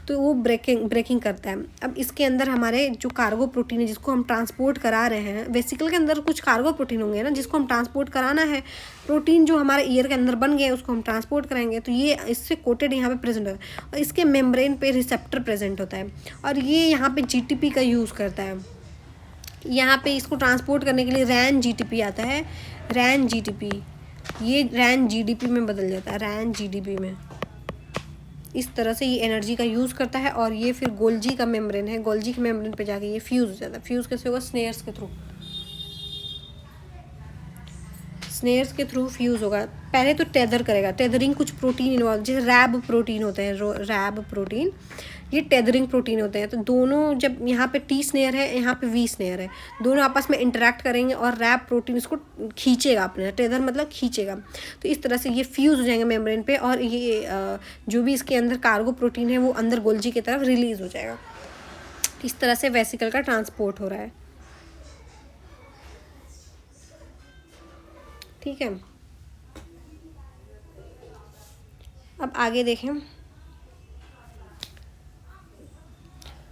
तो वो ब्रेकिंग करता है। अब इसके अंदर हमारे जो कार्गो प्रोटीन है जिसको हम ट्रांसपोर्ट करा रहे हैं, वेसिकल के अंदर कुछ कार्गो प्रोटीन होंगे ना जिसको हम ट्रांसपोर्ट कराना है, प्रोटीन जो हमारे ईयर के अंदर बन गए उसको हम ट्रांसपोर्ट करेंगे, तो ये इससे कोटेड यहाँ पे प्रेजेंट होता है, और इसके मेम्ब्रेन पे रिसेप्टर प्रेजेंट होता है, और ये यहाँ पे जीटीपी का यूज़ करता है। यहाँ पे इसको ट्रांसपोर्ट करने के लिए रैन जीटीपी आता है, रैन जीटीपी, ये रैन जीडीपी में बदल जाता है, रैन जीडीपी में, इस तरह से ये एनर्जी का यूज़ करता है और ये फिर गोल्जी का मेम्ब्रेन है, गोल्जी के मेम्ब्रेन पे जाके ये फ्यूज़ हो जाता है। फ्यूज़ कैसे होगा? स्नेयर्स के थ्रू, स्नेयर्स के थ्रू फ्यूज़ होगा। पहले तो टेदर करेगा, टेदरिंग कुछ प्रोटीन इन्वॉल्व, जैसे रैब प्रोटीन होते हैं, रैब प्रोटीन, ये टेदरिंग प्रोटीन होते हैं। तो दोनों जब यहाँ पे टी स्नेयर है, यहाँ पे वी स्नेयर है, दोनों आपस में इंटरेक्ट करेंगे और रैब प्रोटीन इसको खींचेगा अपने, टेदर मतलब खींचेगा। तो इस तरह से ये फ्यूज़ हो जाएंगे मेम्ब्रेन पे और ये जो भी इसके अंदर कार्गो प्रोटीन है वो अंदर गोल्जी की तरफ रिलीज़ हो जाएगा। इस तरह से वेसिकल का ट्रांसपोर्ट हो रहा है। ठीक है, अब आगे देखें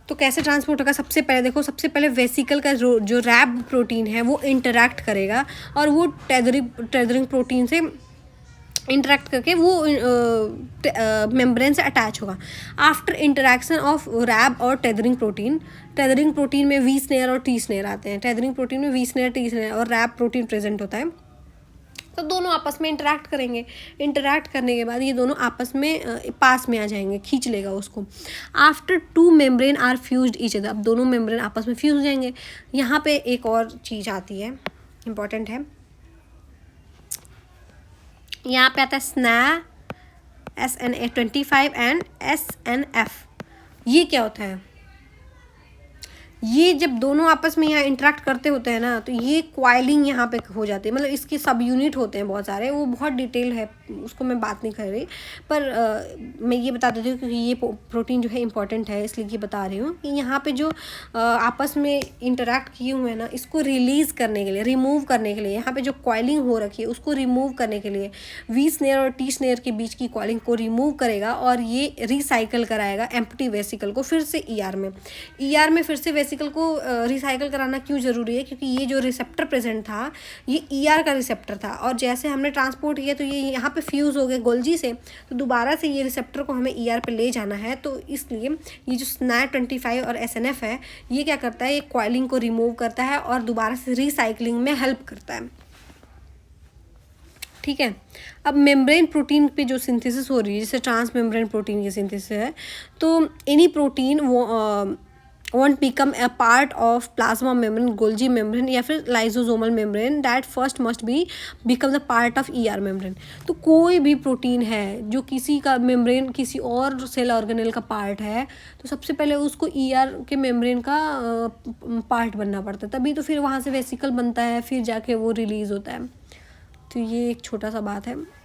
तो कैसे ट्रांसपोर्ट होगा। सबसे पहले देखो, सबसे पहले वेसिकल का जो रैब प्रोटीन है वो इंटरैक्ट करेगा और वो टेदरिंग प्रोटीन से इंटरैक्ट करके वो मेम्ब्रेन से अटैच होगा। आफ्टर इंटरैक्शन ऑफ रैब और टेदरिंग प्रोटीन में वी स्नेयर और टी स्नेयर आते हैं। टेदरिंग प्रोटीन में वी स्नेयर, टी स्नेयर और रैब प्रोटीन प्रेजेंट होता है। तो दोनों आपस में इंटरैक्ट करेंगे। इंटरैक्ट करने के बाद ये दोनों आपस में पास में आ जाएंगे, खींच लेगा उसको। After two membrane are fused each other, अब दोनों मेम्ब्रेन आपस में फ्यूज हो जाएंगे। यहाँ पे एक और चीज़ आती है, इम्पॉर्टेंट है, यहाँ पे आता है SNA, SNA25 एंड SNF। ये क्या होता है? ये जब दोनों आपस में यहाँ इंटरेक्ट करते होते हैं ना, तो ये क्वाइलिंग यहाँ पे हो जाती है। मतलब इसके सब यूनिट होते हैं बहुत सारे, वो बहुत डिटेल है, उसको मैं बात नहीं कर रही, पर मैं ये बता देती हूँ क्योंकि ये प्रोटीन जो है इंपॉर्टेंट है, इसलिए ये बता रही हूँ कि यहाँ पे जो आपस में इंटरेक्ट किए हुए हैं ना, इसको रिलीज़ करने के लिए, रिमूव करने के लिए, यहाँ पे जो क्वाइलिंग हो रखी है उसको रिमूव करने के लिए वी स्नेयर और टी स्नेयर के बीच की क्वाइलिंग को रिमूव करेगा और ये रिसाइकल कराएगा एम्प्टी वेसिकल को फिर से ER में फिर से वेसिकल को रिसाइकल कराना क्यों ज़रूरी है? क्योंकि ये जो रिसेप्टर प्रेजेंट था ये ER का रिसेप्टर था और जैसे हमने ट्रांसपोर्ट किया तो ये यहाँ पे फ्यूज़ हो गए गोल्जी से, तो दोबारा से ये रिसेप्टर को हमें ER पे ले जाना है। तो इसलिए ये जो SNA25 और SNF है, ये क्या करता है? ये क्वाइलिंग को रिमूव करता है और दोबारा से रिसाइकलिंग में हेल्प करता है। ठीक है, अब मेम्ब्रेन प्रोटीन पे जो सिंथेसिस हो रही है, जैसे ट्रांस मेम्ब्रेन प्रोटीन की सिंथेसिस है, तो एनी प्रोटीन वो won't become a part of plasma membrane, Golgi membrane या फिर lysosomal membrane that first must be become the part of ER membrane। तो कोई भी प्रोटीन है जो किसी का मेम्ब्रेन, किसी और सेल ऑर्गेनेल का पार्ट है, तो सबसे पहले उसको ER के मेम्ब्रेन का पार्ट बनना पड़ता है, तभी तो फिर वहाँ से वेसिकल बनता है, फिर जाके वो रिलीज़ होता है। तो ये एक छोटा सा बात है।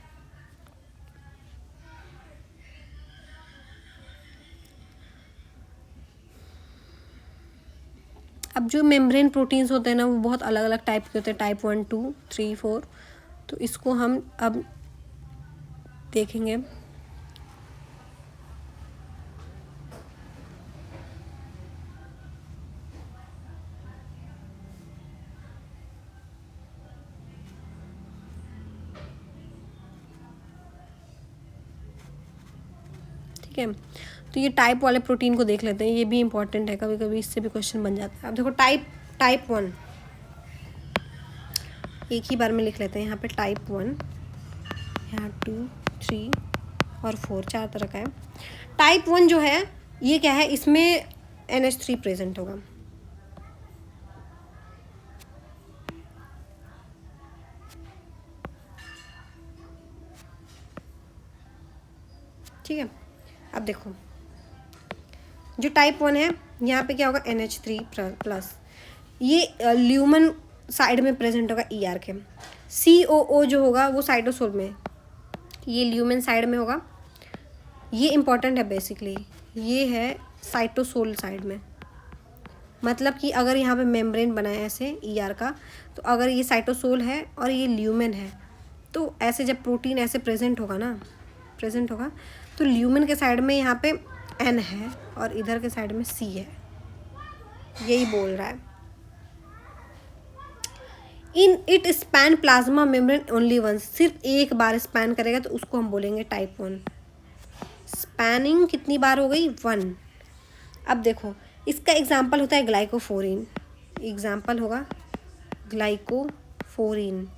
अब जो मेम्ब्रेन प्रोटीन्स होते हैं ना, वो बहुत अलग अलग टाइप के होते हैं, टाइप 1, 2, 3, 4। तो इसको हम अब देखेंगे। ठीक है, तो ये टाइप वाले प्रोटीन को देख लेते हैं, ये भी इंपॉर्टेंट है, कभी कभी इससे भी क्वेश्चन बन जाता है। अब देखो टाइप 1, एक ही बार में लिख लेते हैं। यहाँ पे टाइप 1, यहाँ 2, 3 और 4, 4 तरह का है। टाइप 1 जो है ये क्या है? इसमें NH3 प्रेजेंट होगा। ठीक है, अब देखो जो टाइप 1 है यहाँ पे क्या होगा? NH3 प्लस, ये ल्यूमन साइड में प्रेजेंट होगा ER के। COO जो होगा वो साइटोसोल में, ये ल्यूमन साइड में होगा। ये इंपॉर्टेंट है बेसिकली, ये है साइटोसोल साइड में। मतलब कि अगर यहाँ पे मेम्ब्रेन बना है ऐसे ER का, तो अगर ये साइटोसोल है और ये ल्यूमन है, तो ऐसे जब प्रोटीन ऐसे प्रेजेंट होगा तो ल्यूमन के साइड में यहाँ पे N है और इधर के साइड में C है, यही बोल रहा है। In it span plasma membrane only once, सिर्फ एक बार स्पैन करेगा तो उसको हम बोलेंगे टाइप 1। स्पैनिंग कितनी बार हो गई? 1। अब देखो इसका एग्जाम्पल होता है ग्लाइकोफोरिन, एग्जाम्पल होगा ग्लाइकोफोरिन।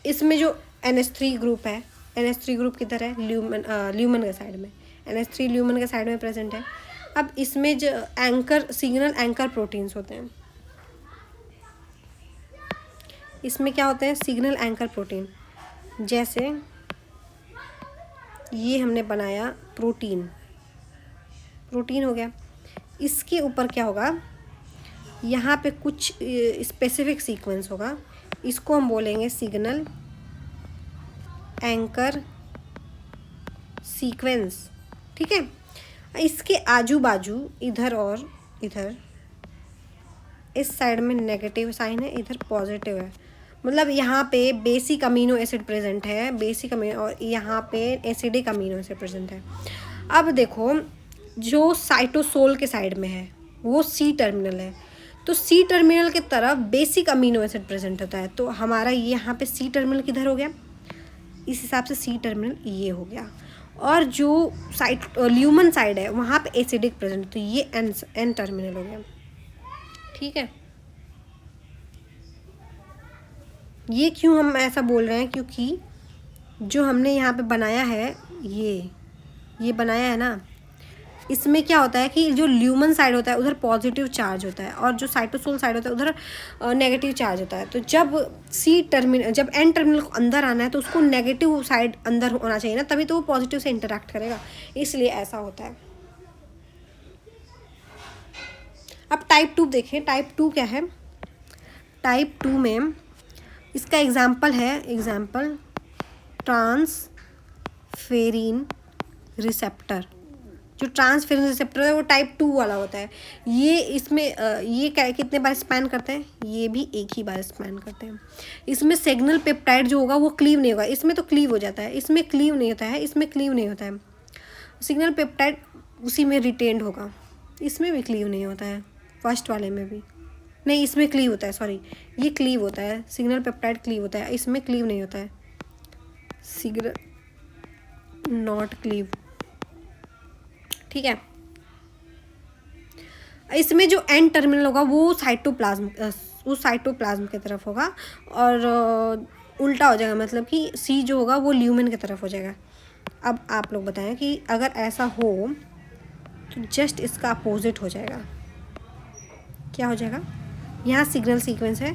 इसमें जो NH3 ग्रुप है NH3 ग्रुप किधर है, ल्यूमन के साइड में, NH3 ल्यूमन के साइड में प्रेजेंट है। अब इसमें जो एंकर सिग्नल एंकर प्रोटीन्स होते हैं, इसमें क्या होते हैं, सिग्नल एंकर प्रोटीन। जैसे ये हमने बनाया प्रोटीन हो गया, इसके ऊपर क्या होगा, यहाँ पे कुछ स्पेसिफिक सीक्वेंस होगा, इसको हम बोलेंगे सिग्नल एंकर सीक्वेंस। ठीक है, इसके आजू बाजू इधर और इधर, इस साइड में नेगेटिव साइन है, इधर पॉजिटिव है, मतलब यहाँ पे बेसिक अमीनो एसिड प्रेजेंट है, बेसिक अमीनो, और यहाँ पे एसिडिक अमीनो एसिड प्रेजेंट है। अब देखो जो साइटोसोल के साइड में है वो C टर्मिनल है, तो C टर्मिनल की तरफ बेसिक अमीनो एसिड प्रेजेंट होता है, तो हमारा ये यहाँ पे C टर्मिनल किधर हो गया, इस हिसाब से C टर्मिनल ये हो गया। और जो ल्यूमन साइड है वहाँ पे एसिडिक प्रेजेंट, तो ये N टर्मिनल हो गया। ठीक है, ये क्यों हम ऐसा बोल रहे हैं, क्योंकि जो हमने यहाँ पे बनाया है, ये बनाया है ना, इसमें क्या होता है कि जो ल्यूमन साइड होता है उधर पॉजिटिव चार्ज होता है, और जो साइटोसोल साइड होता है उधर नेगेटिव चार्ज होता है। तो जब जब N टर्मिनल को अंदर आना है तो उसको नेगेटिव साइड अंदर होना चाहिए ना, तभी तो वो पॉजिटिव से इंटरेक्ट करेगा, इसलिए ऐसा होता है। अब टाइप 2 देखें, टाइप 2 क्या है, टाइप 2 में इसका एग्जाम्पल है, ट्रांसफेरिन रिसेप्टर। जो ट्रांसफेरिन रिसेप्टर है वो टाइप 2 वाला होता है। ये इसमें ये कितने बार स्पैन करते हैं, ये भी एक ही बार स्पैन करते हैं। इसमें सिग्नल पेप्टाइड जो होगा वो क्लीव नहीं होगा, इसमें तो क्लीव हो जाता है, इसमें क्लीव नहीं होता है, इसमें क्लीव नहीं होता है। सिग्नल पेप्टाइड उसी में रिटेन्ड होगा, इसमें भी क्लीव नहीं होता है, फर्स्ट वाले में भी नहीं, इसमें क्लीव होता है, सॉरी ये क्लीव होता है, सिग्नल पेप्टाइड क्लीव होता है, इसमें क्लीव नहीं होता है, सिग्नल नॉट क्लीव। ठीक है, इसमें जो N टर्मिनल होगा वो साइटोप्लाज्म की तरफ होगा, और उल्टा हो जाएगा, मतलब कि C जो होगा वो ल्यूमेन की तरफ हो जाएगा। अब आप लोग बताएं कि अगर ऐसा हो तो जस्ट इसका अपोजिट हो जाएगा, क्या हो जाएगा, यहाँ सिग्नल सीक्वेंस है,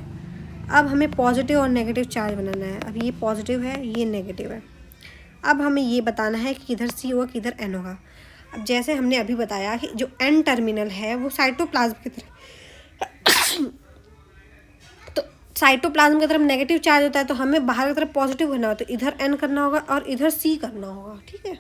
अब हमें पॉजिटिव और नेगेटिव चार्ज बनाना है। अब ये पॉजिटिव है, ये नेगेटिव है, अब हमें ये बताना है कि किधर C होगा किधर N होगा। अब जैसे हमने अभी बताया कि जो N टर्मिनल है वो साइटोप्लाज्म की तरफ तो साइटोप्लाज्म की तरफ नेगेटिव चार्ज होता है, तो हमें बाहर की तरफ पॉजिटिव करना होता है, तो इधर N करना होगा और इधर C करना होगा। ठीक है,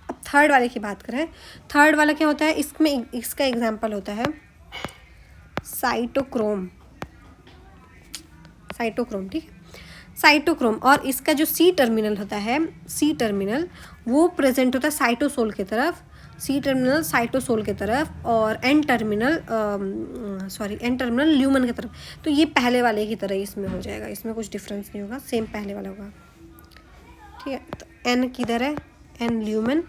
अब थर्ड वाले की बात करें, थर्ड वाला क्या होता है, इसमें इसका एग्जाम्पल होता है साइटोक्रोम। ठीक है, साइटोक्रोम, और इसका जो C टर्मिनल होता है, C टर्मिनल वो प्रेजेंट होता है साइटोसोल की तरफ, C टर्मिनल साइटोसोल की तरफ, और N टर्मिनल ल्यूमन की तरफ। तो ये पहले वाले की तरह इसमें हो जाएगा, इसमें कुछ डिफरेंस नहीं होगा, सेम पहले वाला होगा। ठीक है, तो N किधर है, N ल्यूमन,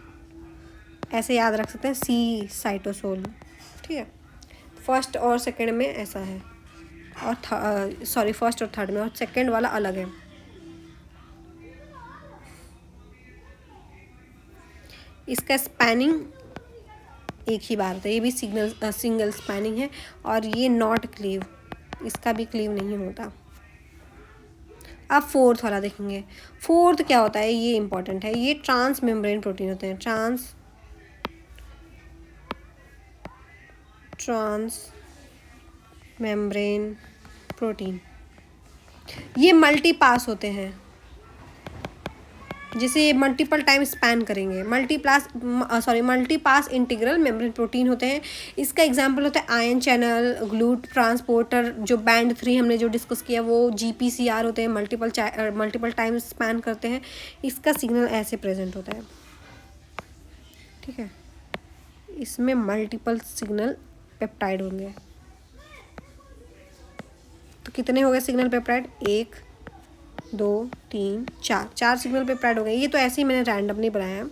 ऐसे याद रख सकते हैं, C साइटोसोल। ठीक है, फर्स्ट और सेकंड में ऐसा है, और फर्स्ट और थर्ड में, और सेकंड वाला अलग है। इसका स्पैनिंग एक ही बार होता है, ये भी सिंगल स्पैनिंग है, और ये नॉट क्लीव, इसका भी क्लीव नहीं होता। अब फोर्थ वाला देखेंगे, फोर्थ क्या होता है, ये इंपॉर्टेंट है, ये ट्रांस मेम्ब्रेन प्रोटीन होते हैं, ट्रांस मेम्ब्रेन प्रोटीन। ये मल्टी पास होते हैं, जिसे मल्टीपल टाइम स्पैन करेंगे, multi pass integral membrane protein होते हैं। इसका एग्जांपल होता है आयन चैनल, ग्लूट ट्रांसपोर्टर, जो बैंड 3 हमने जो डिस्कस किया वो GPCR होते हैं, मल्टीपल टाइम स्पैन करते हैं। इसका सिग्नल ऐसे प्रेजेंट होता है। ठीक है, इसमें मल्टीपल सिग्नल पेप्टाइड होंगे। तो कितने हो गए सिग्नल पेप्टाइड, 1 2 3 4 सिग्नल पेप्टाइड हो गए। ये तो ऐसे ही मैंने रैंडमली बनाया।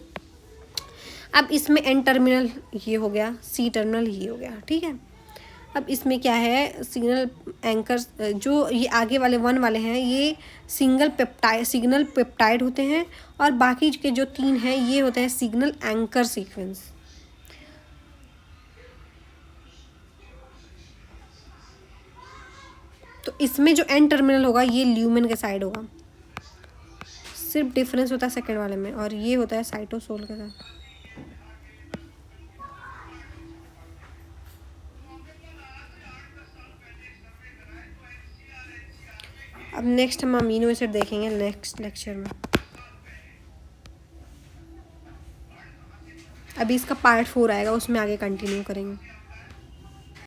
अब इसमें N टर्मिनल ये हो गया, C टर्मिनल ये हो गया। ठीक है, अब इसमें क्या है, सिग्नल एंकर्स जो ये आगे वाले 1 वाले हैं ये सिग्नल पेप्टाइड होते हैं, और बाकी के जो 3 हैं ये होते हैं सिग्नल एंकर सीक्वेंस। तो इसमें जो एन टर्मिनल होगा ये ल्यूमेन के साइड होगा, सिर्फ डिफरेंस होता है सेकेंड वाले में, और ये होता है साइटोसोल के साथ। अब नेक्स्ट हम अमीनो एसिड देखेंगे नेक्स्ट लेक्चर में। अभी इसका पार्ट 4 आएगा, उसमें आगे कंटिन्यू करेंगे।